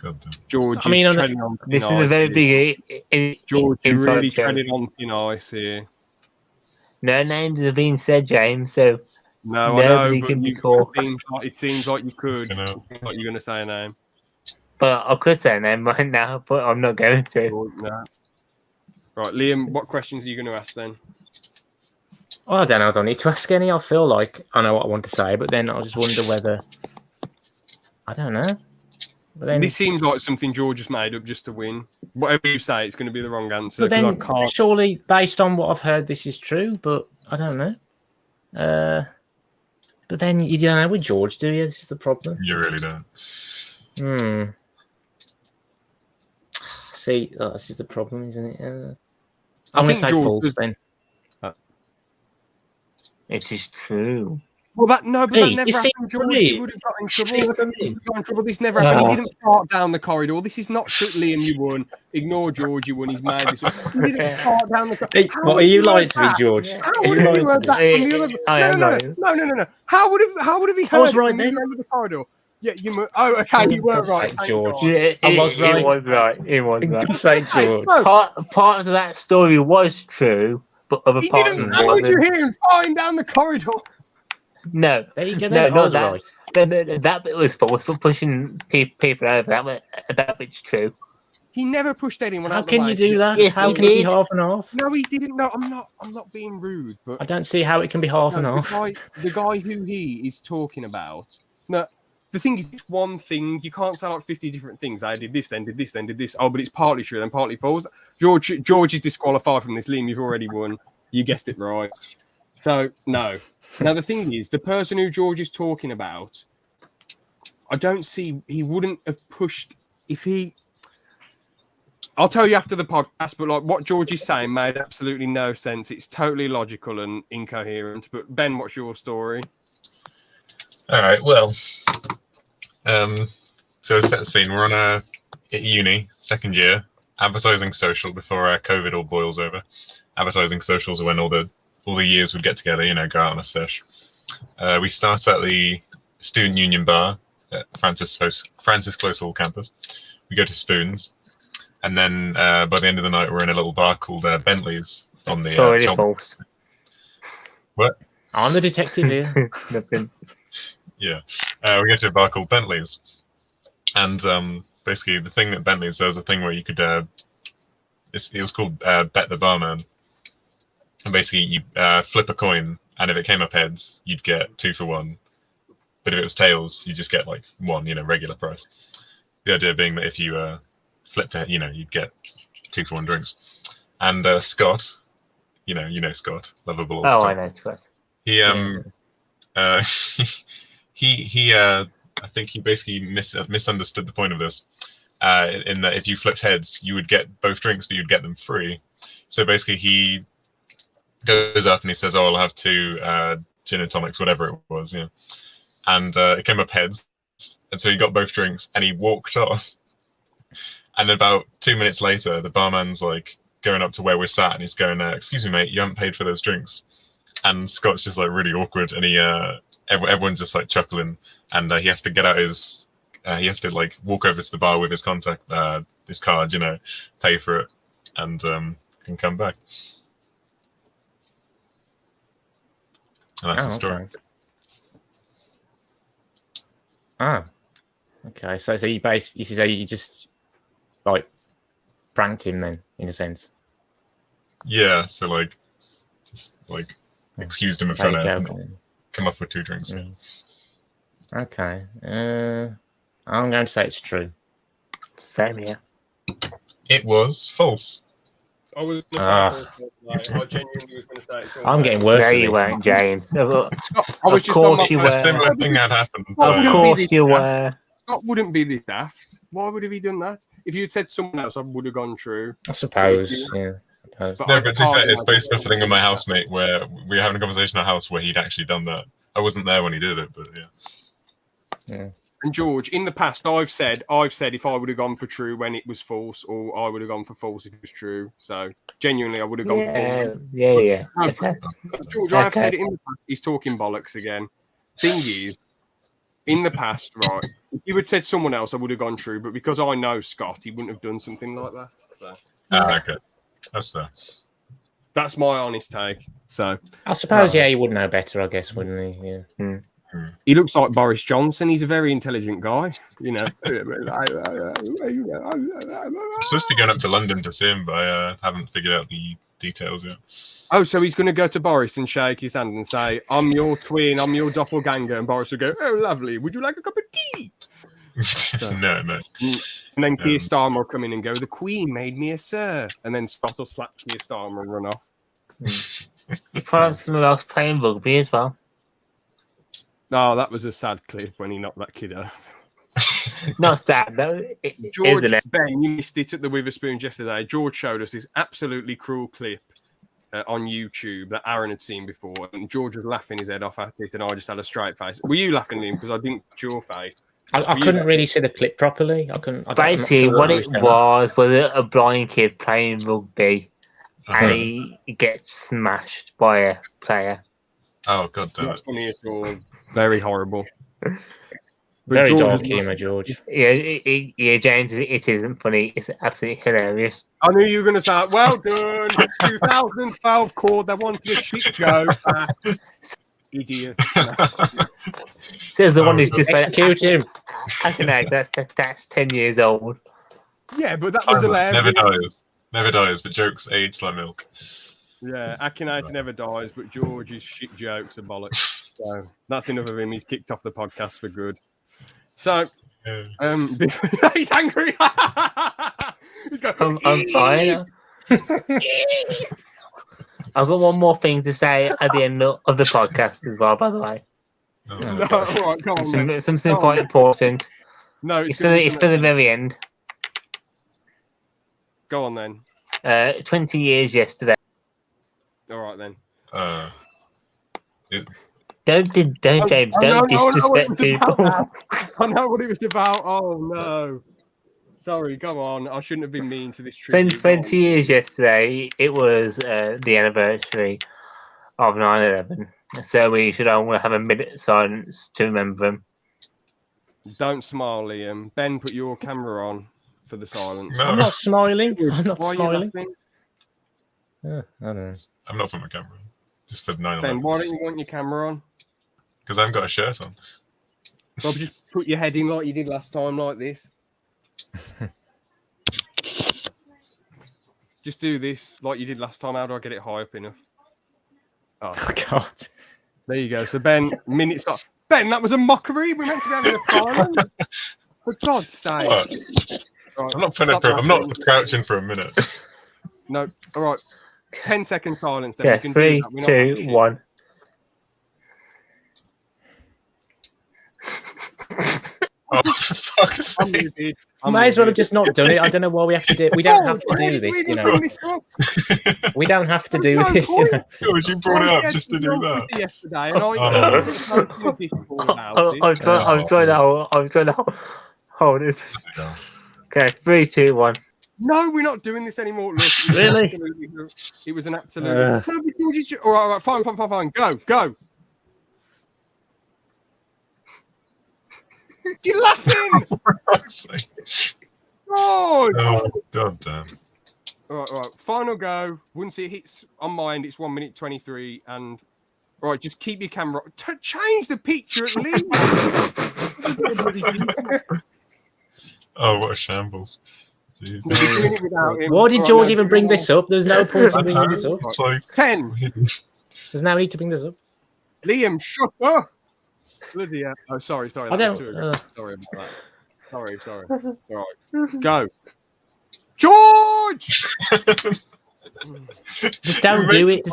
Speaker 2: God damn.
Speaker 1: George,
Speaker 5: I mean,
Speaker 1: you're
Speaker 5: on the-
Speaker 1: treading on
Speaker 6: This is
Speaker 1: thin
Speaker 6: a
Speaker 1: ice
Speaker 6: very
Speaker 1: here.
Speaker 6: big
Speaker 1: George, you're
Speaker 6: inside
Speaker 1: really
Speaker 6: joke.
Speaker 1: treading on thin ice here.
Speaker 6: No names have been said, James, so
Speaker 1: No, I know,
Speaker 6: nobody
Speaker 1: but
Speaker 6: can be
Speaker 1: you,
Speaker 6: caught.
Speaker 1: it seems like you could.
Speaker 2: You know.
Speaker 1: Like you're going to say a name.
Speaker 6: But I could say a name right now, but I'm not going to.
Speaker 1: George, no. Right, Liam, what questions are you going to ask then?
Speaker 5: Well, I don't know. I don't need to ask any. I feel like I know what I want to say, but then I just wonder whether I don't know. But then,
Speaker 1: This seems like something George has made up just to win. Whatever you say, it's going to be the wrong answer.
Speaker 5: but
Speaker 1: 'cause I
Speaker 5: then
Speaker 1: can't.
Speaker 5: surely, based on what I've heard, this is true. But I don't know. But then you don't know with George, do you? This is the problem.
Speaker 2: You really don't.
Speaker 5: See, this is the problem, isn't it? I'm
Speaker 1: I
Speaker 5: going to
Speaker 1: think
Speaker 5: say
Speaker 1: George
Speaker 5: false
Speaker 1: does-
Speaker 5: then.
Speaker 6: It is true.
Speaker 1: Well, that never
Speaker 5: See,
Speaker 1: happened,
Speaker 5: you see
Speaker 1: George.
Speaker 5: what I mean?
Speaker 1: You would have got in trouble.
Speaker 5: See what I
Speaker 1: You
Speaker 5: mean?
Speaker 1: would have got in trouble. This never happened.
Speaker 5: Oh.
Speaker 1: He didn't fart down the corridor. This is not true. Liam, you won. Ignore George, you won. He's made this up. He didn't fart down the corridor.
Speaker 5: Hey, what are you lying to me, George?
Speaker 6: Yeah.
Speaker 1: How
Speaker 5: Are
Speaker 1: would
Speaker 5: you
Speaker 1: have
Speaker 5: lying
Speaker 1: you
Speaker 5: to
Speaker 1: heard
Speaker 5: me?
Speaker 1: that from the other?
Speaker 6: I am lying.
Speaker 1: No. How would have he heard
Speaker 5: I was
Speaker 1: it
Speaker 5: right
Speaker 1: from the
Speaker 5: then.
Speaker 1: other end of the corridor? Yeah, you. Oh, okay, you were
Speaker 5: God's
Speaker 1: right.
Speaker 5: sake,
Speaker 1: Thank
Speaker 5: George.
Speaker 1: God.
Speaker 6: Yeah,
Speaker 5: I was
Speaker 6: It
Speaker 5: right.
Speaker 6: was right. It was
Speaker 5: For
Speaker 6: right.
Speaker 5: God's sake, George.
Speaker 1: No,
Speaker 6: Part of that story was true, but other
Speaker 1: he
Speaker 6: parts
Speaker 1: didn't. How would you
Speaker 6: wasn't.
Speaker 1: hear him farting down the corridor?
Speaker 6: No,
Speaker 5: There you go.
Speaker 6: no,
Speaker 5: Then I
Speaker 6: not
Speaker 5: was
Speaker 6: that.
Speaker 5: right.
Speaker 6: That bit was false, but pushing people over, that bit's true.
Speaker 1: He never pushed anyone
Speaker 5: How
Speaker 1: out the
Speaker 5: can
Speaker 1: way.
Speaker 5: you do that?
Speaker 6: Yes,
Speaker 5: How
Speaker 6: he
Speaker 5: can it be
Speaker 6: did.
Speaker 5: half and half?
Speaker 1: No, he didn't. No, I'm not being rude, but
Speaker 5: I don't see how it can be half and
Speaker 1: no,
Speaker 5: half.
Speaker 1: the guy who he is talking about. No, the thing is, it's one thing. You can't say like 50 different things. I did this, then did this, then did this. Oh, but it's partly true, then partly false. George is disqualified from this. Liam, you've already won. You guessed it right. So no. Now the thing is, the person who George is talking about, I don't see. He wouldn't have pushed if he. I'll tell you after the podcast, but like what George is saying made absolutely no sense. It's totally logical and incoherent. But Ben, what's your story?
Speaker 2: All right. Well, so set the scene. We're on at uni, second year, advertising social before COVID all boils over. Advertising socials are when all the years would get together, go out on a sesh. We start at the student union bar at Francis Close Hall campus. We go to Spoons, and then by the end of the night, we're in a little bar called Bentley's on the.
Speaker 6: Sorry,
Speaker 2: Cheltenham.
Speaker 6: false.
Speaker 2: What?
Speaker 5: I'm the detective here.
Speaker 6: Nothing.
Speaker 2: Yeah, we go to a bar called Bentley's, and basically the thing that Bentley's does a thing where you could. It was called Bet the Barman, and basically you flip a coin, and if it came up heads, you'd get 2 for 1, but if it was tails, you just get like 1, regular price. The idea being that if you flipped it, you'd get 2 for 1 drinks. And Scott, you know Scott, lovable old
Speaker 6: Oh,
Speaker 2: Scott.
Speaker 6: I know, Scott.
Speaker 2: He he I think he basically misunderstood the point of this. In that if you flipped heads, you would get both drinks, but you'd get them free. So basically, he goes up and he says, "Oh, I'll have 2 gin and tonics, whatever it was." And it came up heads, and so he got both drinks and he walked off. And about 2 minutes later, the barman's like going up to where we're sat, and he's going, "Excuse me, mate, you haven't paid for those drinks." And Scott's just like really awkward, and everyone's just like chuckling, and he has to get out his. He has to like walk over to the bar with his his card, pay for it, and can come back. And that's the story.
Speaker 5: Okay. Ah, okay. So you just like pranked him then, in a sense.
Speaker 2: Yeah. So like, just like excused him of trying to
Speaker 5: Joking.
Speaker 2: come up with 2 drinks.
Speaker 5: Mm. Okay. I'm going to say it's true.
Speaker 6: Same here.
Speaker 2: It was false.
Speaker 1: I was going
Speaker 5: Ah.
Speaker 1: to say I genuinely was going to say it's all
Speaker 5: I'm
Speaker 1: there.
Speaker 5: getting worse
Speaker 6: No,
Speaker 5: at
Speaker 6: you
Speaker 5: this.
Speaker 6: weren't, James.
Speaker 1: I was
Speaker 6: Of
Speaker 1: just on my
Speaker 6: course you
Speaker 2: A
Speaker 6: were.
Speaker 2: similar thing had happened.
Speaker 6: Of
Speaker 1: wouldn't be
Speaker 6: course
Speaker 1: this
Speaker 6: you
Speaker 1: daft.
Speaker 6: were.
Speaker 1: Scott wouldn't be this daft. Why would have he done that? If you had said someone else, I would have gone true.
Speaker 5: I suppose. Yeah. I suppose.
Speaker 1: But
Speaker 2: No,
Speaker 1: I
Speaker 2: but to be
Speaker 1: can't
Speaker 2: fair, it's based
Speaker 1: imagine
Speaker 2: off a thing of my housemate where we were having a conversation in our house where he'd actually done that. I wasn't there when he did it, but yeah.
Speaker 1: And George, in the past, I've said if I would have gone for true when it was false, or I would have gone for false if it was true. So genuinely, I would have gone for false.
Speaker 6: Yeah.
Speaker 1: No,
Speaker 6: Okay.
Speaker 1: George, I have
Speaker 6: Okay.
Speaker 1: said it in the past. He's talking bollocks again. Thing is, in the past, right? If you had said someone else, I would have gone true. But because I know Scott, he wouldn't have done something like that. So
Speaker 2: Okay. That's fair.
Speaker 1: that's my honest take. So
Speaker 5: I suppose, yeah, he would know better, I guess, wouldn't he? Yeah.
Speaker 1: he looks like Boris Johnson. He's a very intelligent guy, you know.
Speaker 2: I'm supposed to be going up to London to see him, but I haven't figured out the details yet.
Speaker 1: Oh, so he's going to go to Boris and shake his hand and say, "I'm your twin, I'm your doppelganger," and Boris will go, "Oh, lovely. Would you like a cup of tea?"
Speaker 2: No.
Speaker 1: And then Keir Starmer will come in and go, "The Queen made me a sir," and then Scott will slap Keir Starmer and run off.
Speaker 6: He probably loves playing rugby as well.
Speaker 1: Oh, that was a sad clip when he knocked that kid out.
Speaker 6: Not sad, though.
Speaker 1: George,
Speaker 6: Isn't it?
Speaker 1: Ben, you missed it at the Witherspoons yesterday. George showed us this absolutely cruel clip on YouTube that Aaron had seen before, and George was laughing his head off at it, and I just had a straight face. Were you laughing at him? Because I didn't see your face.
Speaker 5: I couldn't really see the clip properly. I couldn't.
Speaker 6: Basically, what it was a blind kid playing rugby, and he gets smashed by a player.
Speaker 2: Oh, god damn
Speaker 1: Not
Speaker 2: it.
Speaker 1: funny at all. Very horrible.
Speaker 5: Very
Speaker 1: George
Speaker 5: dark
Speaker 1: was-
Speaker 5: humour, George.
Speaker 6: Yeah, James, it isn't funny. It's absolutely hilarious.
Speaker 1: I knew you were going to say, "Well done, 2012 cord. They wanted a shit show." Idiot.
Speaker 6: Says the one who's just
Speaker 5: Execute him.
Speaker 6: Atkinator, that's 10 years old.
Speaker 1: Yeah, but that was hilarious.
Speaker 2: Never dies. Never dies, but jokes age like milk.
Speaker 1: Yeah, Atkinator never dies, but George's shit jokes are bollocks. So that's enough of him. He's kicked off the podcast for good. So, he's angry. He's going,
Speaker 6: I'm fine. I've got one more thing to say at the end of the podcast as well, by the way.
Speaker 2: Oh,
Speaker 1: No, all right, go on. then.
Speaker 6: Something
Speaker 1: Go on,
Speaker 6: quite
Speaker 1: then.
Speaker 6: important.
Speaker 1: No,
Speaker 6: It's for the very end.
Speaker 1: Go on then.
Speaker 6: 20 years yesterday.
Speaker 1: All right then.
Speaker 6: Don't James,
Speaker 1: I know
Speaker 6: don't
Speaker 1: what
Speaker 6: disrespect
Speaker 1: it was
Speaker 6: people.
Speaker 1: about. I know what it was about. Oh no. Sorry, go on. I shouldn't have been mean to this tribute.
Speaker 6: 20 years yesterday, it was the anniversary of 9/11. So we should all have a minute of silence to remember him.
Speaker 1: Don't smile, Liam. Ben, put your camera on for the silence.
Speaker 2: No.
Speaker 5: I'm not smiling. I'm not
Speaker 1: Why are you
Speaker 5: smiling.
Speaker 1: laughing?
Speaker 5: Yeah, I don't know.
Speaker 2: I'm not putting my camera on. Just for 9/11.
Speaker 1: Ben, why don't you want your camera on?
Speaker 2: Because I haven't got a shirt on.
Speaker 1: Well, just put your head in like you did last time, like this. Just do this like you did last time. How do I get it high up enough? Oh,
Speaker 5: Oh, God.
Speaker 1: there you go. So Ben, minutes off. Ben, that was a mockery. We're meant to be having a silence. For God's sake.
Speaker 2: What?
Speaker 1: Right,
Speaker 2: I'm not putting
Speaker 1: stop
Speaker 2: it for, I'm not
Speaker 1: laughing.
Speaker 2: crouching for a minute.
Speaker 1: No. All right. 10-second silence. Then
Speaker 6: Yeah,
Speaker 1: we can
Speaker 6: 3,
Speaker 1: do that. We're not having
Speaker 6: 2,
Speaker 1: shit.
Speaker 6: 1.
Speaker 2: Oh, for fuck's
Speaker 1: I'm
Speaker 2: sake.
Speaker 1: muted.
Speaker 5: Might as well have just not done it. I don't know why we have to do it. We don't have to do this, you know. We don't have to do
Speaker 1: No
Speaker 5: this, you
Speaker 1: point.
Speaker 5: know.
Speaker 2: George, you brought it up just to do that.
Speaker 1: Yesterday, and I
Speaker 6: I was trying to hold it. Okay, 3, 2, 1.
Speaker 1: No, we're not doing this anymore. Look,
Speaker 5: Really?
Speaker 1: It was an absolute. No, but George is all right, fine. Go. You're laughing.
Speaker 2: For fuck's sake.
Speaker 1: Oh,
Speaker 2: Oh, god damn.
Speaker 1: all right. Final go. Once it hits on my end, it's 1 minute 23. And all right, just keep your camera. Change the picture at least.
Speaker 2: Oh, what a shambles. Jeez.
Speaker 1: We'll be doing it without him.
Speaker 5: Why did
Speaker 1: All right,
Speaker 5: George
Speaker 1: no,
Speaker 5: even bring this up? There's no point in bringing this up.
Speaker 2: It's like
Speaker 1: 10.
Speaker 5: There's no need to bring this up.
Speaker 1: Liam, shut up. Lydia. Oh, sorry.
Speaker 5: I
Speaker 1: That's
Speaker 5: don't.
Speaker 1: too aggressive. Sorry about that. Sorry. All right, go. George!
Speaker 5: Just don't do it.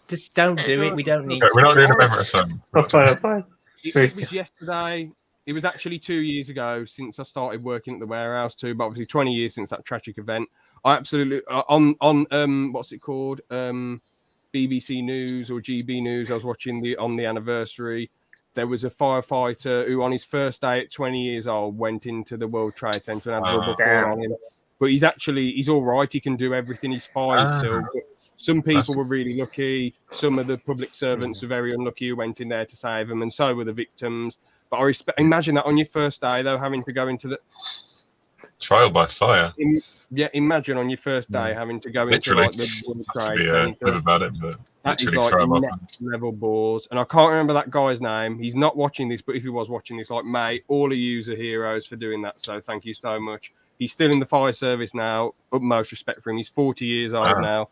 Speaker 5: Just don't do it. We don't need
Speaker 2: Okay,
Speaker 5: to.
Speaker 2: we're not doing a memory song.
Speaker 1: It was yesterday. It was actually 2 years ago since I started working at the warehouse too, but obviously 20 years since that tragic event. I absolutely on what's it called? BBC News or GB News. I was watching on the anniversary. There was a firefighter who, on his first day at 20 years old, went into the World Trade Center and had rubber fall on him. But he's all right. He can do everything. He's fine still. But some people were really lucky. Some of the public servants were very unlucky who went in there to save them, and so were the victims. But imagine that on your first day, though, having to go into the
Speaker 2: trial by fire.
Speaker 1: Imagine on your first day having to go into like the World Trade Center.
Speaker 2: About it, but
Speaker 1: that is like next level balls. And I can't remember that guy's name. He's not watching this, but if he was watching this, like, mate, all of you are heroes for doing that. So thank you so much. He's still in the fire service now. Utmost respect for him. He's 40 years old now.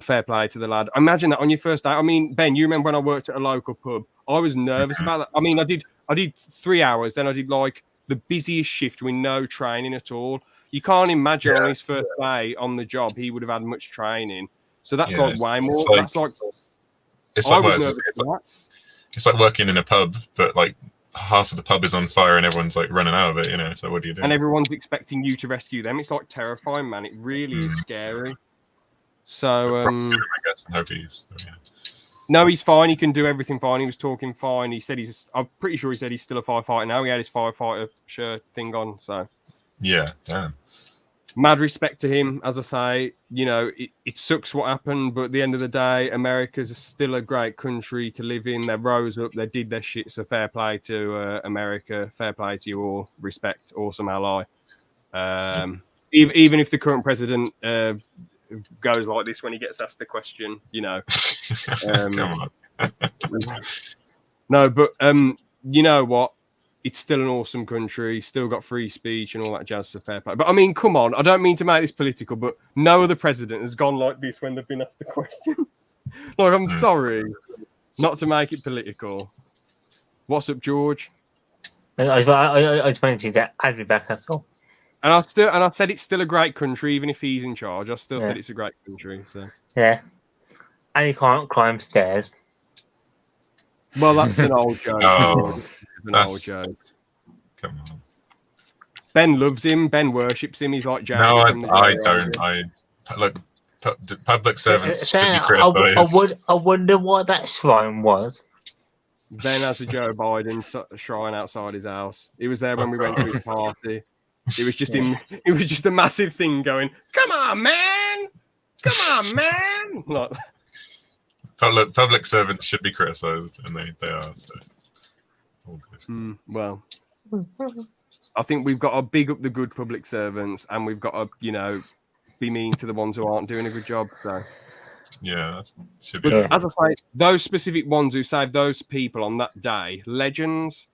Speaker 1: Fair play to the lad. Imagine that on your first day. I mean, Ben, you remember when I worked at a local pub? I was nervous about that. I mean, I did 3 hours. Then I did like the busiest shift with no training at all. You can't imagine on his first day on the job, he would have had much training. So that's like way more. It's like
Speaker 2: working in a pub, but like half of the pub is on fire and everyone's like running out of it, you know. So what do you do?
Speaker 1: And everyone's expecting you to rescue them. It's like terrifying, man. It really is scary. So
Speaker 2: I guess and hope
Speaker 1: no, he's fine. He can do everything fine. He was talking fine. He said I'm pretty sure he said he's still a firefighter now. He had his firefighter shirt thing on. So
Speaker 2: yeah, damn.
Speaker 1: Mad respect to him. As I say, you know, it sucks what happened, but at the end of the day, America's still a great country to live in. They rose up, they did their shit. So fair play to America. Fair play to you all. Respect, awesome ally. Even if the current president goes like this when he gets asked the question, you know.
Speaker 2: Come on.
Speaker 1: No, but you know what? It's still an awesome country, still got free speech and all that jazz, so fair play. But I mean, come on, I don't mean to make this political, but no other president has gone like this when they've been asked the question. Like, I'm sorry, not to make it political. What's up, George?
Speaker 6: I just mentioned that I'd be back, that's all.
Speaker 1: And I said it's still a great country, even if he's in charge. I still said it's a great country. So
Speaker 6: yeah, and you can't climb stairs.
Speaker 1: Well, that's an old joke. Old joke.
Speaker 2: Come on.
Speaker 1: Ben loves him. Ben worships him. He's like Jack.
Speaker 2: No, I don't. I look. Public servants should be criticised.
Speaker 6: I wonder what that shrine was.
Speaker 1: Ben has a Joe Biden shrine outside his house. He was there when we went to his party. It was just It was just a massive thing going. Come on, man! Come on, man! Like,
Speaker 2: public servants should be criticised, and they are. So.
Speaker 1: Well, I think we've got to big up the good public servants, and we've got to, you know, be mean to the ones who aren't doing a good job. So
Speaker 2: yeah, that should be.
Speaker 1: But as I say, those specific ones who saved those people on that day, legends.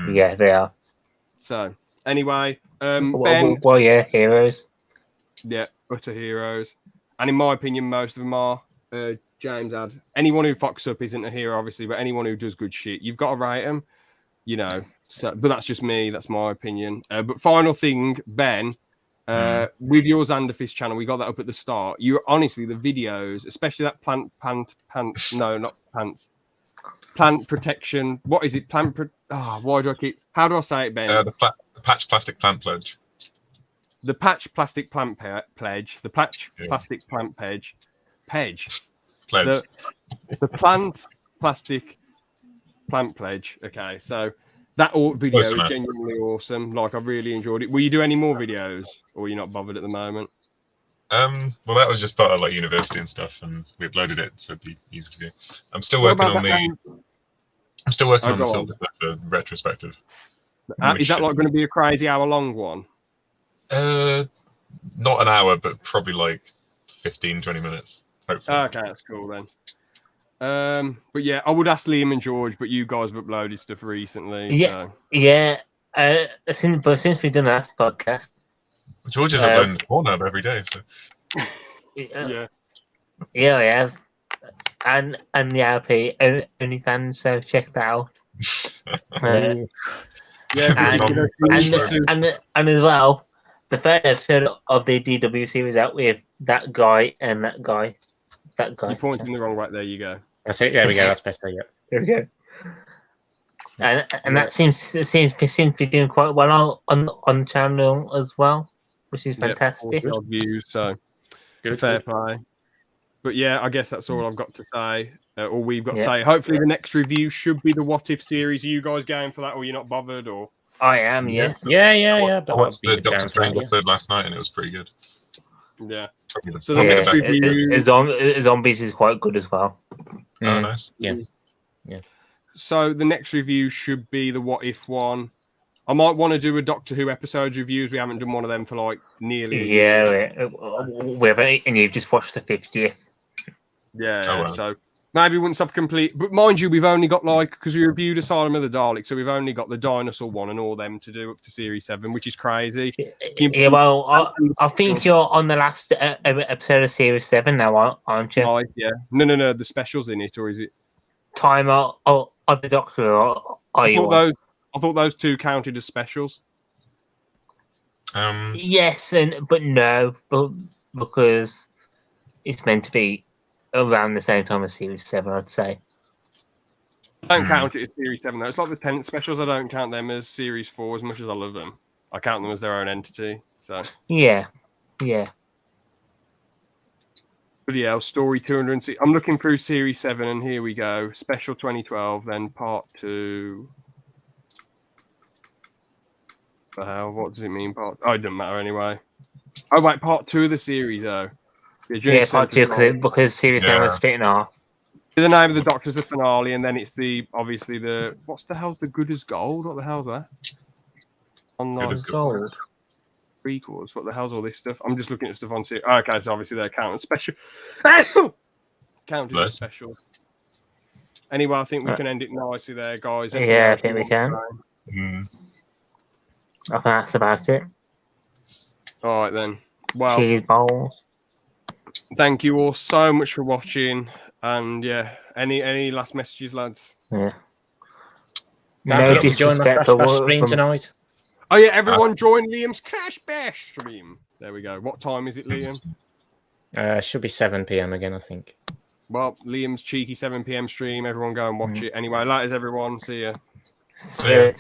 Speaker 6: Yeah, they are.
Speaker 1: So anyway, Ben.
Speaker 6: Well, yeah, heroes.
Speaker 1: Yeah, utter heroes. And in my opinion, most of them are. James had anyone who fucks up isn't a hero, obviously, but anyone who does good shit, you've got to rate them. You know, so but that's just me. That's my opinion. But final thing, Ben, with your Xanderfist channel, we got that up at the start. You honestly, the videos, especially that plant protection. What is it? Why do I keep? How do I say it, Ben?
Speaker 2: The patch plastic plant pledge.
Speaker 1: The patch plastic plant pledge. The patch plastic plant pledge. The plant plastic plant pledge. Okay, so that video is genuinely awesome. Like, I really enjoyed it. Will you do any more videos, or are you not bothered at the moment?
Speaker 2: Well, that was just part of like university and stuff, and we uploaded it, so it'd be easy to do. I'm still working on the Silver retrospective.
Speaker 1: Is that like going to be a crazy hour-long one?
Speaker 2: Not an hour, but probably like 15-20 minutes. Hopefully.
Speaker 1: Okay, that's cool then. But yeah, I would ask Liam and George, but you guys have uploaded stuff recently.
Speaker 6: Yeah,
Speaker 1: so.
Speaker 6: yeah. Since we've done the last podcast,
Speaker 2: George is uploading Pornhub every day. So
Speaker 1: yeah,
Speaker 6: I have, and the RP OnlyFans. So check that out.
Speaker 1: Yeah,
Speaker 6: and as well, the third episode of the DW series out with that guy and that guy. That guy.
Speaker 1: You're pointing the wrong way. There you go.
Speaker 5: That's it. There we go. That's better. Yeah.
Speaker 6: There we go. And that seems to be doing quite well on the channel as well, which is fantastic.
Speaker 1: Yep, views, so fair play. But yeah, I guess that's all I've got to say. Or we've got to say. Hopefully, the next review should be the What If series. Are you guys going for that, or you're not bothered? Or
Speaker 6: I am, yes.
Speaker 5: Yeah.
Speaker 2: I watched the Doctor Strange episode last night, and it was pretty good.
Speaker 1: Yeah.
Speaker 2: Probably
Speaker 1: So the next review,
Speaker 6: Zombies is quite good as well.
Speaker 2: Oh, nice.
Speaker 5: Yeah.
Speaker 1: So the next review should be the What If one. I might want to do a Doctor Who episodes reviews. We haven't done one of them for like nearly a year.
Speaker 6: We haven't, and you've just watched the 50th.
Speaker 1: Yeah,
Speaker 2: Oh, wow.
Speaker 1: So maybe once I've complete, but mind you, we've only got like, because we reviewed Asylum of the Daleks, so we've only got the dinosaur one and all them to do up to series 7, which is crazy.
Speaker 6: Yeah, well, I think you're on the last episode of series 7 now, aren't you?
Speaker 1: Right, yeah. No, the specials in it, or is it?
Speaker 6: Time of the Doctor, or are you?
Speaker 1: I thought those two counted as specials.
Speaker 6: Yes, but no, but because it's meant to be around the same time as series 7, I'd say.
Speaker 1: I don't count it as series 7 though. It's like the Tenant specials. I don't count them as series 4 as much as I love them. I count them as their own entity. So
Speaker 6: yeah.
Speaker 1: But yeah, story 206. I'm looking through series 7, and here we go. Special 2012, then part 2. The hell? What does it mean? Part? Oh, it doesn't matter anyway. Oh wait, part 2 of the series though.
Speaker 6: Yeah, part 2 because series 7 was split in half.
Speaker 1: The name of the Doctor's the finale, and then it's obviously the what's the hell's the Good as Gold? What the hell's that?
Speaker 2: Good as
Speaker 6: Gold.
Speaker 1: Prequels. What the hell's all this stuff? I'm just looking at stuff on series. Oh, okay, so obviously they're counting special. Counted as special. Anyway, I think we can end it nicely there, guys.
Speaker 6: Yeah, I think we can. I think that's about it.
Speaker 1: All right then. Well,
Speaker 6: cheese balls.
Speaker 1: Thank you all so much for watching, and yeah, any last messages, lads?
Speaker 6: Yeah.
Speaker 5: Don't forget to join my Crash Bash stream tonight.
Speaker 1: Oh yeah, everyone join Liam's Crash Bash stream. There we go. What time is it, Liam?
Speaker 5: Should be 7 p.m. again, I think.
Speaker 1: Well, Liam's cheeky 7 p.m. stream. Everyone go and watch it. Anyway, later, everyone. See ya.
Speaker 6: See ya.